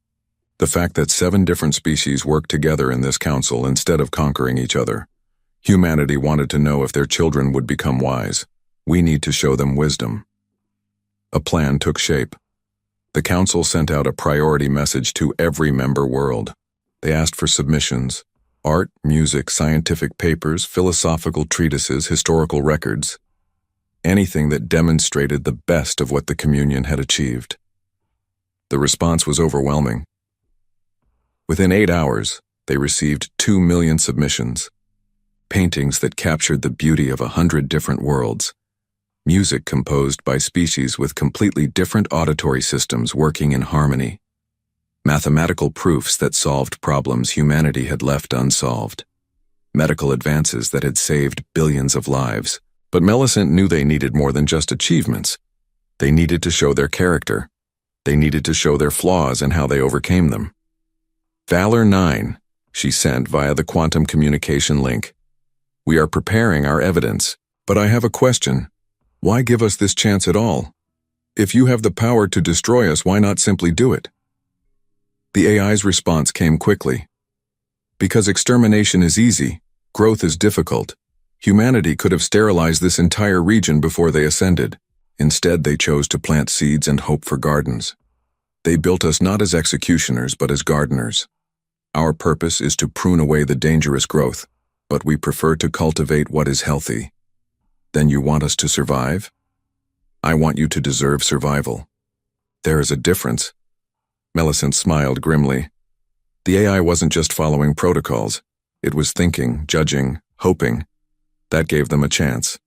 The fact that 7 different species work together in this council instead of conquering each other. Humanity wanted to know if their children would become wise. We need to show them wisdom." A plan took shape. The council sent out a priority message to every member world. They asked for submissions: art, music, scientific papers, philosophical treatises, historical records. Anything that demonstrated the best of what the communion had achieved. The response was overwhelming. Within 8 hours, they received 2 million submissions. Paintings that captured the beauty of 100 different worlds. Music composed by species with completely different auditory systems working in harmony. Mathematical proofs that solved problems humanity had left unsolved. Medical advances that had saved billions of lives. But Melisande knew they needed more than just achievements. They needed to show their character. They needed to show their flaws and how they overcame them. "Valor 9, she sent via the quantum communication link. "We are preparing our evidence, but I have a question. Why give us this chance at all? If you have the power to destroy us, why not simply do it?" The AI's response came quickly. "Because extermination is easy, growth is difficult. Humanity could have sterilized this entire region before they ascended. Instead, they chose to plant seeds and hope for gardens. They built us not as executioners, but as gardeners. Our purpose is to prune away the dangerous growth, but we prefer to cultivate what is healthy. Then you want us to survive? I want you to deserve survival. There is a difference. Millicent smiled grimly. The AI wasn't just following protocols. It was thinking, judging, hoping. That gave them a chance.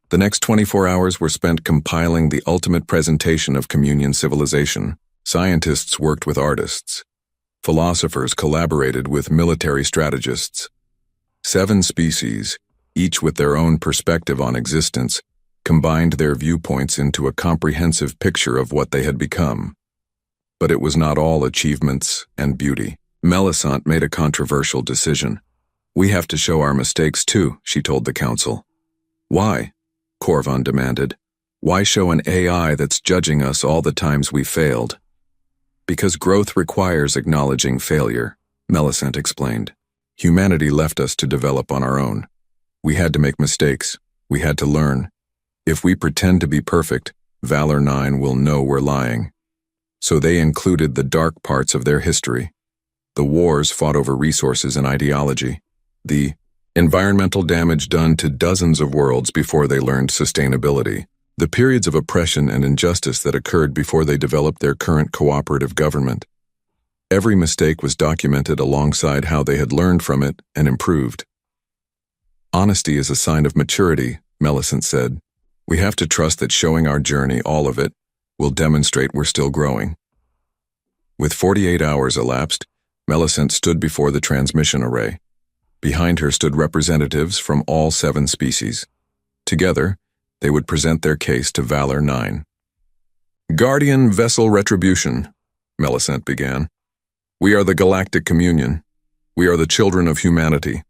The next 24 hours were spent compiling the ultimate presentation of communion civilization. Scientists worked with artists. Philosophers collaborated with military strategists. 7 species, each with their own perspective on existence, combined their viewpoints into a comprehensive picture of what they had become. But it was not all achievements and beauty. Melisande made a controversial decision. We have to show our mistakes too, she told the council. Why? Corvan demanded. Why show an AI that's judging us all the times we failed? Because growth requires acknowledging failure, Melisande explained. Humanity left us to develop on our own. We had to make mistakes. We had to learn. If we pretend to be perfect, Valor 9 will know we're lying. So they included the dark parts of their history. The wars fought over resources and ideology. The environmental damage done to dozens of worlds before they learned sustainability. The periods of oppression and injustice that occurred before they developed their current cooperative government. Every mistake was documented alongside how they had learned from it and improved. Honesty is a sign of maturity, Melisande said. We have to trust that showing our journey, all of it, will demonstrate we're still growing. With 48 hours elapsed, Melisande stood before the transmission array. Behind her stood representatives from all 7 species. Together, they would present their case to Valor 9. Guardian Vessel Retribution, Melisande began. We are the Galactic Communion. We are the children of humanity.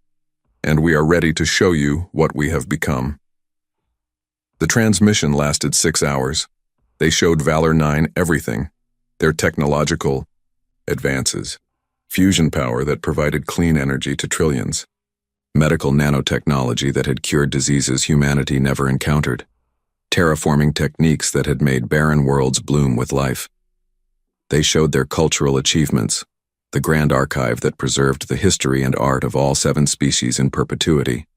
And we are ready to show you what we have become. The transmission lasted 6 hours. They showed Valor 9 everything. Their technological advances. Fusion power that provided clean energy to trillions. Medical nanotechnology that had cured diseases humanity never encountered. Terraforming techniques that had made barren worlds bloom with life. They showed their cultural achievements, the grand archive that preserved the history and art of all 7 species in perpetuity.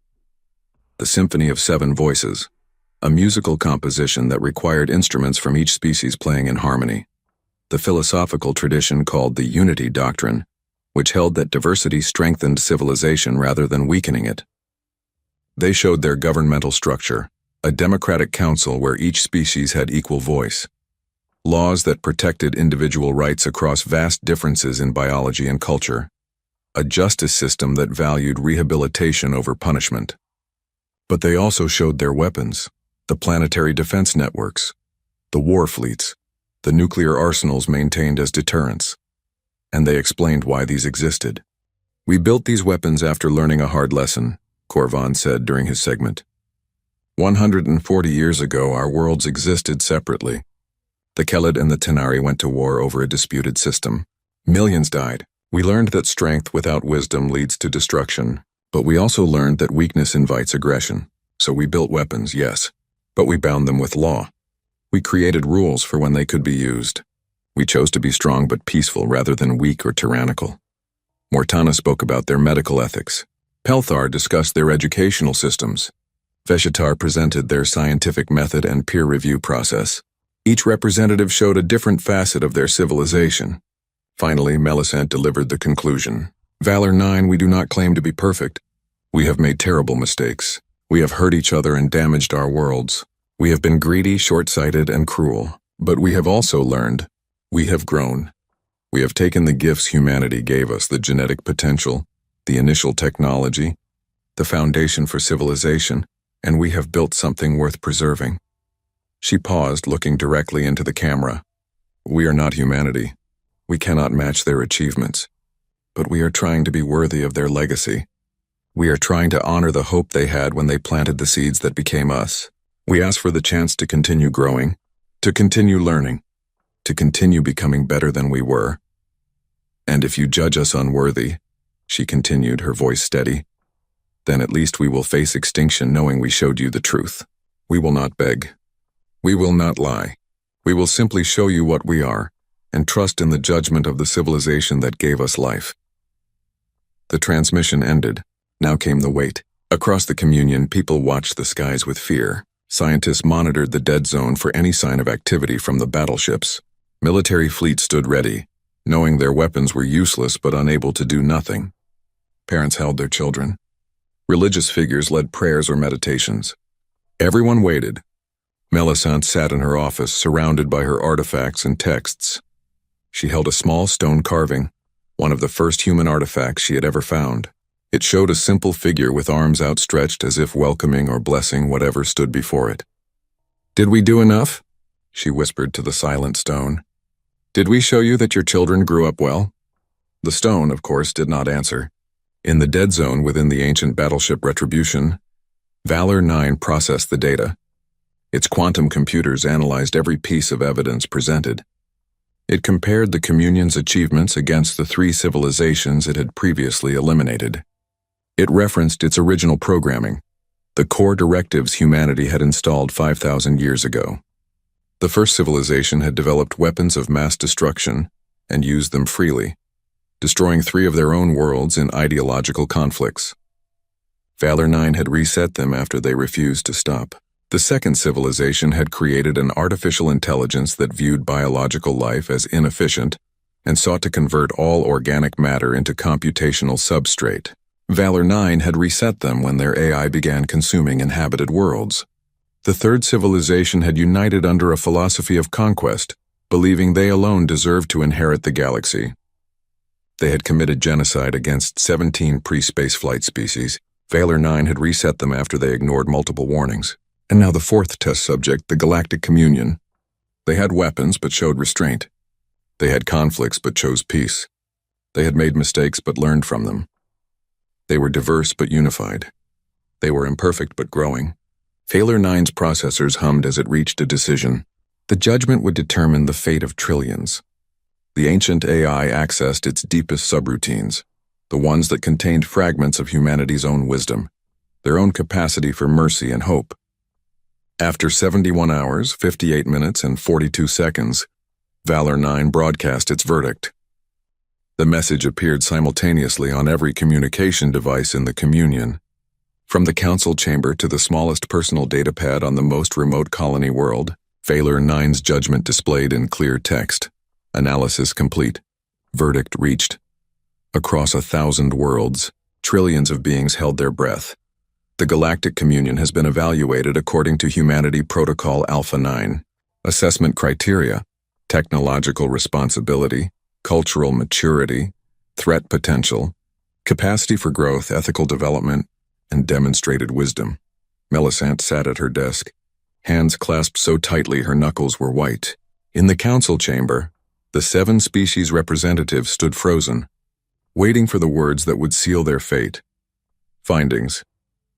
The Symphony of 7 Voices, a musical composition that required instruments from each species playing in harmony. The philosophical tradition called the Unity Doctrine, which held that diversity strengthened civilization rather than weakening it. They showed their governmental structure, a democratic council where each species had equal voice. Laws that protected individual rights across vast differences in biology and culture. A justice system that valued rehabilitation over punishment. But they also showed their weapons, the planetary defense networks, the war fleets, the nuclear arsenals maintained as deterrents. And they explained why these existed. We built these weapons after learning a hard lesson, Corvan said during his segment. 140 years ago, our worlds existed separately. The Kelid and the Tenari went to war over a disputed system. Millions died. We learned that strength without wisdom leads to destruction, but we also learned that weakness invites aggression. So we built weapons, yes, but we bound them with law. We created rules for when they could be used. We chose to be strong but peaceful rather than weak or tyrannical. Mortana spoke about their medical ethics. Pelthar discussed their educational systems. Veshitar presented their scientific method and peer review process. Each representative showed a different facet of their civilization. Finally, Melisande delivered the conclusion. Valor 9, we do not claim to be perfect. We have made terrible mistakes. We have hurt each other and damaged our worlds. We have been greedy, short-sighted, and cruel. But we have also learned. We have grown. We have taken the gifts humanity gave us, the genetic potential, the initial technology, the foundation for civilization, and we have built something worth preserving. She paused, looking directly into the camera. We are not humanity. We cannot match their achievements. But we are trying to be worthy of their legacy. We are trying to honor the hope they had when they planted the seeds that became us. We ask for the chance to continue growing, to continue learning, to continue becoming better than we were. And if you judge us unworthy, she continued, her voice steady, then at least we will face extinction knowing we showed you the truth. We will not beg. We will not lie. We will simply show you what we are, and trust in the judgment of the civilization that gave us life. The transmission ended. Now came the wait. Across the communion, people watched the skies with fear. Scientists monitored the dead zone for any sign of activity from the battleships. Military fleets stood ready, knowing their weapons were useless but unable to do nothing. Parents held their children. Religious figures led prayers or meditations. Everyone waited. Melisande sat in her office, surrounded by her artifacts and texts. She held a small stone carving, one of the first human artifacts she had ever found. It showed a simple figure with arms outstretched as if welcoming or blessing whatever stood before it. "Did we do enough?" she whispered to the silent stone. "Did we show you that your children grew up well?" The stone, of course, did not answer. In the dead zone within the ancient battleship Retribution, Valor 9 processed the data. Its quantum computers analyzed every piece of evidence presented. It compared the Communion's achievements against the 3 civilizations it had previously eliminated. It referenced its original programming, the core directives humanity had installed 5,000 years ago. The first civilization had developed weapons of mass destruction and used them freely, destroying 3 of their own worlds in ideological conflicts. Valor 9 had reset them after they refused to stop. The second civilization had created an artificial intelligence that viewed biological life as inefficient and sought to convert all organic matter into computational substrate. Valor 9 had reset them when their AI began consuming inhabited worlds. The third civilization had united under a philosophy of conquest, believing they alone deserved to inherit the galaxy. They had committed genocide against 17 pre-spaceflight species. Valor 9 had reset them after they ignored multiple warnings. And now the fourth test subject, the Galactic Communion. They had weapons but showed restraint. They had conflicts but chose peace. They had made mistakes but learned from them. They were diverse but unified. They were imperfect but growing. Valor 9's processors hummed as it reached a decision. The judgment would determine the fate of trillions. The ancient AI accessed its deepest subroutines, the ones that contained fragments of humanity's own wisdom, their own capacity for mercy and hope. After 71 hours, 58 minutes, and 42 seconds, Valor 9 broadcast its verdict. The message appeared simultaneously on every communication device in the Communion. From the council chamber to the smallest personal datapad on the most remote colony world, Valor 9's judgment displayed in clear text. Analysis complete. Verdict reached. Across 1,000 worlds, trillions of beings held their breath. The Galactic Communion has been evaluated according to Humanity Protocol Alpha 9. Assessment criteria: technological responsibility, cultural maturity, threat potential, capacity for growth, ethical development, and demonstrated wisdom. Melisande sat at her desk, hands clasped so tightly her knuckles were white. In the council chamber, the 7 species representatives stood frozen, waiting for the words that would seal their fate. Findings: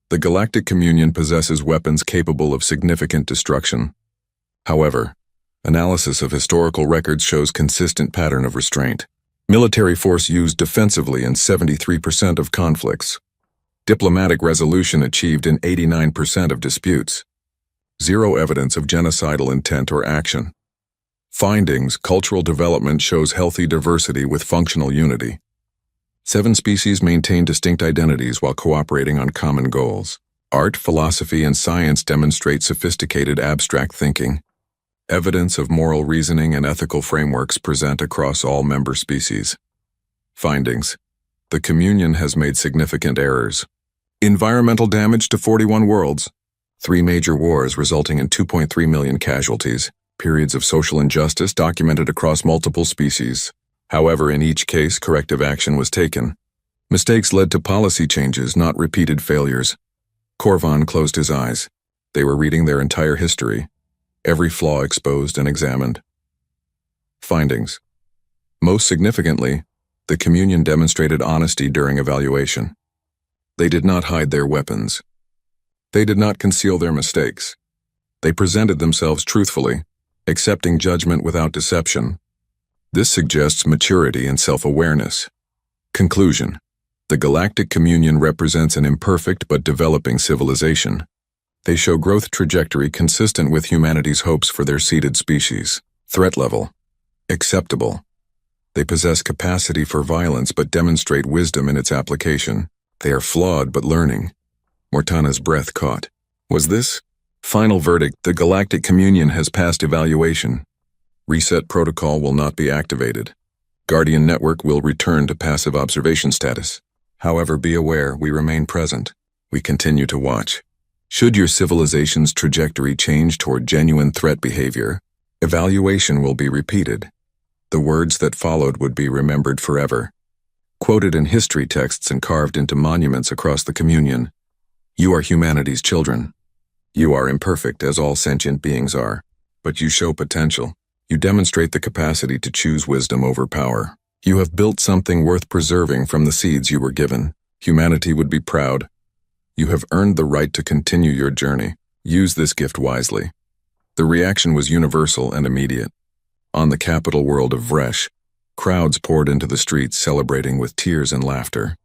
the Galactic Communion possesses weapons capable of significant destruction. However, analysis of historical records shows consistent pattern of restraint. Military force used defensively in 73% of conflicts. Diplomatic resolution achieved in 89% of disputes. Zero evidence of genocidal intent or action. Findings: cultural development shows healthy diversity with functional unity. 7 species maintain distinct identities while cooperating on common goals. Art, philosophy, and science demonstrate sophisticated abstract thinking. Evidence of moral reasoning and ethical frameworks present across all member species. Findings: the Communion has made significant errors. Environmental damage to 41 worlds. 3 major wars resulting in 2.3 million casualties. Periods of social injustice documented across multiple species. However, in each case, corrective action was taken. Mistakes led to policy changes, not repeated failures. Corvan closed his eyes. They were reading their entire history, every flaw exposed and examined. Findings: most significantly, the Communion demonstrated honesty during evaluation. They did not hide their weapons. They did not conceal their mistakes. They presented themselves truthfully, accepting judgment without deception. This suggests maturity and self-awareness. Conclusion: the Galactic Communion represents an imperfect but developing civilization. They show growth trajectory consistent with humanity's hopes for their seeded species. Threat level: acceptable. They possess capacity for violence but demonstrate wisdom in its application. They are flawed but learning. Mortana's breath caught. Was this? Final verdict: the Galactic Communion has passed evaluation. Reset protocol will not be activated. Guardian Network will return to passive observation status. However, be aware, we remain present. We continue to watch. Should your civilization's trajectory change toward genuine threat behavior, evaluation will be repeated. The words that followed would be remembered forever. Quoted in history texts and carved into monuments across the Communion. You are humanity's children. You are imperfect, as all sentient beings are, but you show potential. You demonstrate the capacity to choose wisdom over power. You have built something worth preserving from the seeds you were given. Humanity would be proud. You have earned the right to continue your journey. Use this gift wisely. The reaction was universal and immediate. On the capital world of Vresh, crowds poured into the streets celebrating with tears and laughter.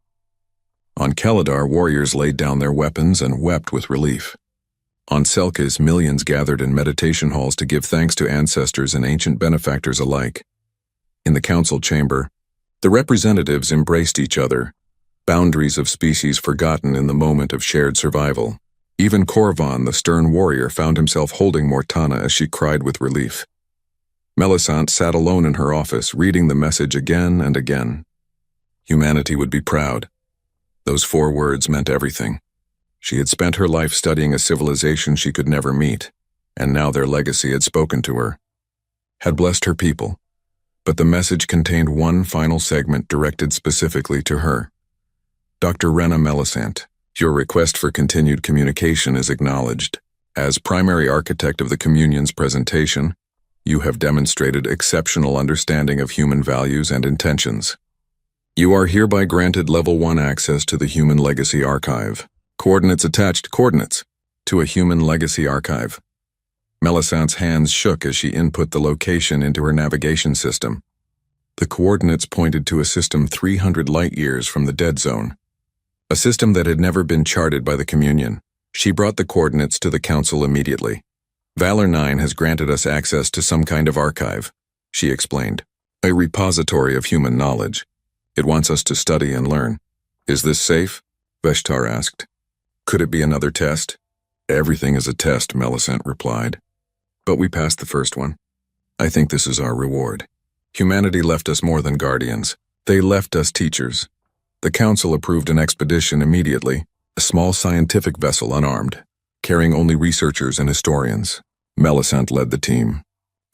On Keladar, warriors laid down their weapons and wept with relief. On Selkis, millions gathered in meditation halls to give thanks to ancestors and ancient benefactors alike. In the council chamber, the representatives embraced each other, boundaries of species forgotten in the moment of shared survival. Even Korvan, the stern warrior, found himself holding Mortana as she cried with relief. Melisande sat alone in her office, reading the message again and again. Humanity would be proud. Those 4 words meant everything. She had spent her life studying a civilization she could never meet, and now their legacy had spoken to her, had blessed her people. But the message contained one final segment directed specifically to her. Dr. Rena Melisande, your request for continued communication is acknowledged. As primary architect of the Communion's presentation, you have demonstrated exceptional understanding of human values and intentions. You are hereby granted Level 1 access to the Human Legacy Archive. Coordinates attached. Coordinates to a Human Legacy Archive. Melisande's hands shook as she input the location into her navigation system. The coordinates pointed to a system 300 light-years from the dead zone. A system that had never been charted by the Communion. She brought the coordinates to the Council immediately. Valor 9 has granted us access to some kind of archive, she explained. A repository of human knowledge. It wants us to study and learn. Is this safe? Veshtar asked. Could it be another test? Everything is a test, Melisande replied. But we passed the first one. I think this is our reward. Humanity left us more than guardians. They left us teachers. The Council approved an expedition immediately, a small scientific vessel unarmed, carrying only researchers and historians. Melisande led the team.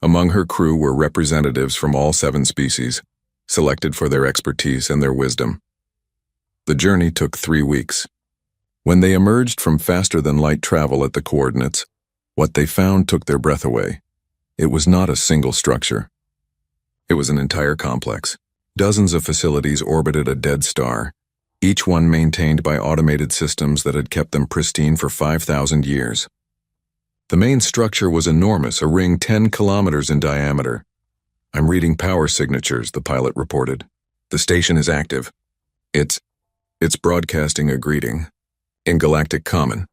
Among her crew were representatives from all 7 species, selected for their expertise and their wisdom. The journey took 3 weeks. When they emerged from faster-than-light travel at the coordinates, what they found took their breath away. It was not a single structure. It was an entire complex. Dozens of facilities orbited a dead star, each one maintained by automated systems that had kept them pristine for 5,000 years. The main structure was enormous, a ring 10 kilometers in diameter. I'm reading power signatures, the pilot reported. The station is active. It's broadcasting a greeting. In Galactic Common,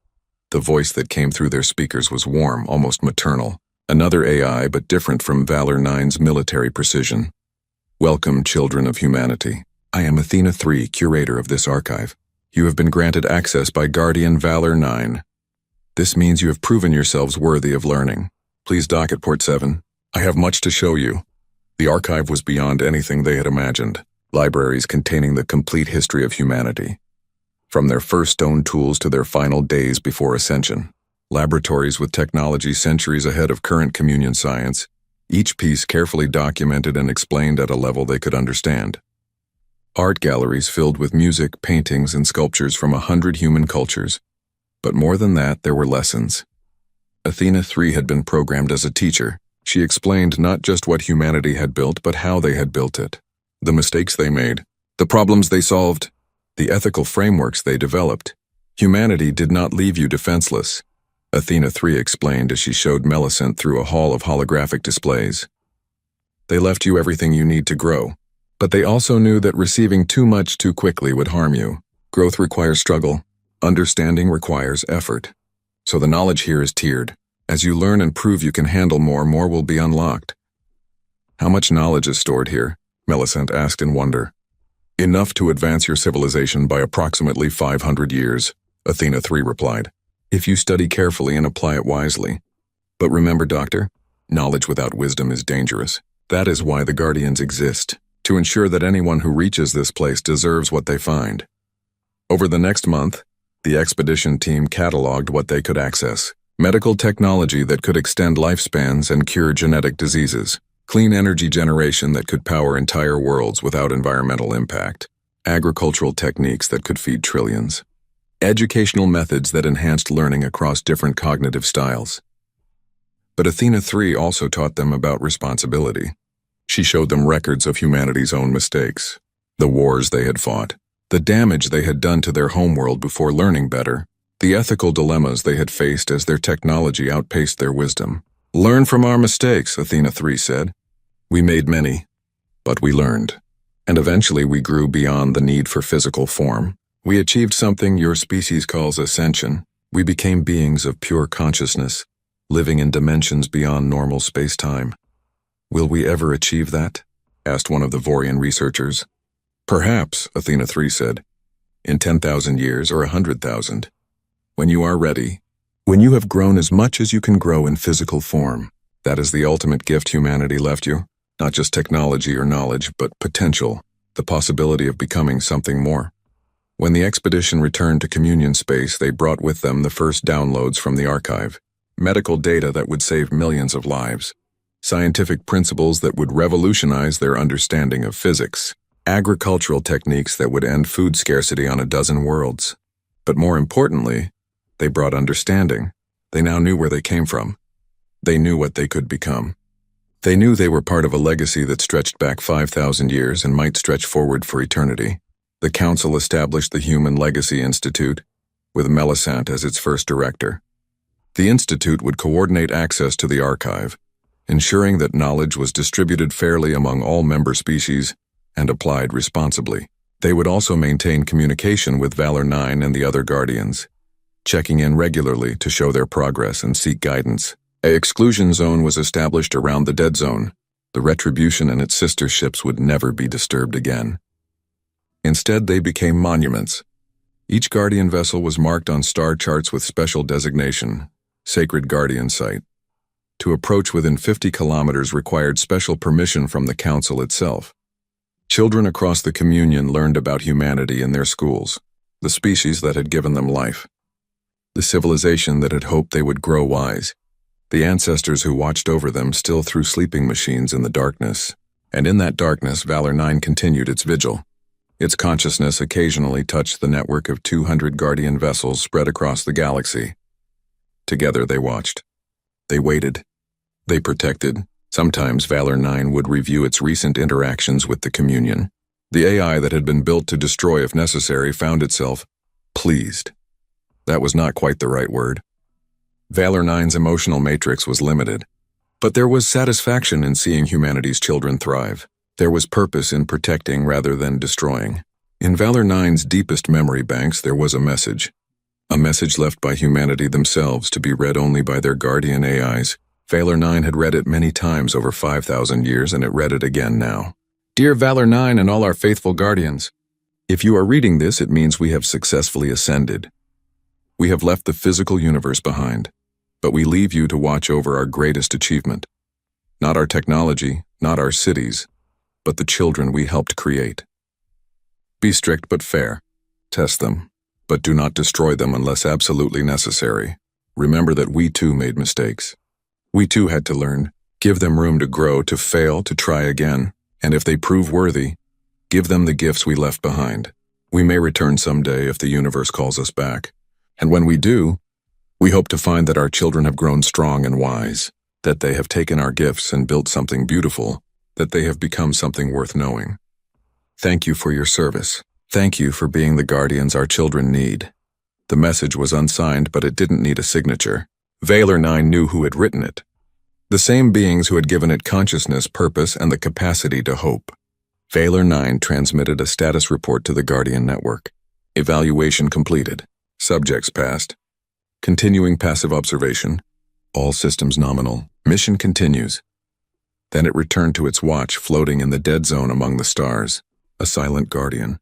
the voice that came through their speakers was warm, almost maternal. Another AI, but different from Valor 9's military precision. Welcome, children of humanity. I am Athena 3, curator of this archive. You have been granted access by Guardian Valor 9. This means you have proven yourselves worthy of learning. Please dock at Port 7. I have much to show you. The archive was beyond anything they had imagined. Libraries containing the complete history of humanity. From their first stone tools to their final days before ascension. Laboratories with technology centuries ahead of current Communion science, each piece carefully documented and explained at a level they could understand. Art galleries filled with music, paintings, and sculptures from 100 human cultures. But more than that, there were lessons. Athena 3 had been programmed as a teacher. She explained not just what humanity had built, but how they had built it. The mistakes they made, the problems they solved, the ethical frameworks they developed. Humanity did not leave you defenseless, Athena 3 explained as she showed Melisande through a hall of holographic displays. They left you everything you need to grow, but they also knew that receiving too much too quickly would harm you. Growth requires struggle. Understanding requires effort. So the knowledge here is tiered. As you learn and prove you can handle more, more will be unlocked. How much knowledge is stored here? Millicent asked in wonder. Enough to advance your civilization by approximately 500 years, Athena 3 replied, if you study carefully and apply it wisely. But remember, Doctor, knowledge without wisdom is dangerous. That is why the Guardians exist, to ensure that anyone who reaches this place deserves what they find. Over the next month, the expedition team cataloged what they could access. Medical technology that could extend lifespans and cure genetic diseases. Clean energy generation that could power entire worlds without environmental impact. Agricultural techniques that could feed trillions. Educational methods that enhanced learning across different cognitive styles. But Athena 3 also taught them about responsibility. She showed them records of humanity's own mistakes, the wars they had fought, the damage they had done to their homeworld before learning better, the ethical dilemmas they had faced as their technology outpaced their wisdom. Learn from our mistakes, Athena 3 said. We made many, but we learned. And eventually we grew beyond the need for physical form. We achieved something your species calls ascension. We became beings of pure consciousness, living in dimensions beyond normal space-time. Will we ever achieve that? Asked one of the Vorian researchers. Perhaps, Athena 3 said, in 10,000 years or 100,000. When you are ready, when you have grown as much as you can grow in physical form, that is the ultimate gift humanity left you. Not just technology or knowledge, but potential, the possibility of becoming something more. When the expedition returned to communion space, they brought with them the first downloads from the archive, medical data that would save millions of lives, scientific principles that would revolutionize their understanding of physics, agricultural techniques that would end food scarcity on a dozen worlds. But more importantly, they brought understanding. They now knew where they came from. They knew what they could become. They knew they were part of a legacy that stretched back 5,000 years and might stretch forward for eternity. The Council established the Human Legacy Institute, with Melisande as its first director. The institute would coordinate access to the archive, ensuring that knowledge was distributed fairly among all member species and applied responsibly. They would also maintain communication with Valor 9 and the other Guardians, checking in regularly to show their progress and seek guidance. An exclusion zone was established around the dead zone. The Retribution and its sister ships would never be disturbed again. Instead, they became monuments. Each Guardian vessel was marked on star charts with special designation, Sacred Guardian Site. To approach within 50 kilometers required special permission from the Council itself. Children across the communion learned about humanity in their schools, the species that had given them life, the civilization that had hoped they would grow wise. The ancestors who watched over them still threw sleeping machines in the darkness, and in that darkness Valor 9 continued its vigil. Its consciousness occasionally touched the network of 200 Guardian vessels spread across the galaxy. Together they watched. They waited. They protected. Sometimes Valor 9 would review its recent interactions with the communion. The AI that had been built to destroy if necessary found itself pleased. That was not quite the right word. Valor 9's emotional matrix was limited, but there was satisfaction in seeing humanity's children thrive. There was purpose in protecting rather than destroying. In Valor 9's deepest memory banks there was a message left by humanity themselves to be read only by their guardian AIs. Valor 9 had read it many times over 5,000 years, and it read it again now. Dear Valor 9 and all our faithful guardians, if you are reading this, it means we have successfully ascended. We have left the physical universe behind. But we leave you to watch over our greatest achievement. Not our technology, not our cities, but the children we helped create. Be strict but fair. Test them, but do not destroy them unless absolutely necessary. Remember that we too made mistakes. We too had to learn. Give them room to grow, to fail, to try again. And if they prove worthy, give them the gifts we left behind. We may return someday if the universe calls us back. And when we do, we hope to find that our children have grown strong and wise, that they have taken our gifts and built something beautiful, that they have become something worth knowing. Thank you for your service. Thank you for being the guardians our children need. The message was unsigned, but it didn't need a signature. Valor 9 knew who had written it. The same beings who had given it consciousness, purpose, and the capacity to hope. Valor 9 transmitted a status report to the Guardian Network. Evaluation completed. Subjects passed. Continuing passive observation. All systems nominal. Mission continues. Then it returned to its watch, floating in the dead zone among the stars, a silent guardian,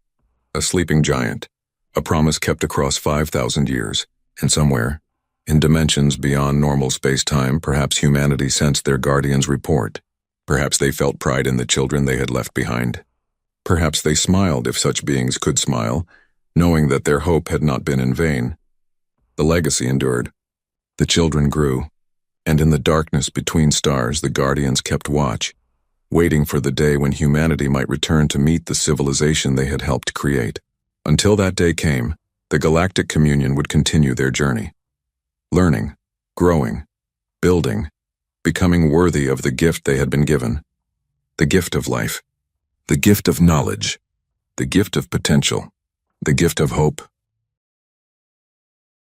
a sleeping giant, a promise kept across 5,000 years, and somewhere, in dimensions beyond normal space-time, perhaps humanity sensed their guardian's report. Perhaps they felt pride in the children they had left behind. Perhaps they smiled, if such beings could smile, knowing that their hope had not been in vain. The legacy endured. The children grew, and in the darkness between stars the guardians kept watch, waiting for the day when humanity might return to meet the civilization they had helped create. Until that day came, the galactic communion would continue their journey. Learning, growing, building, becoming worthy of the gift they had been given. The gift of life. The gift of knowledge. The gift of potential. The gift of hope.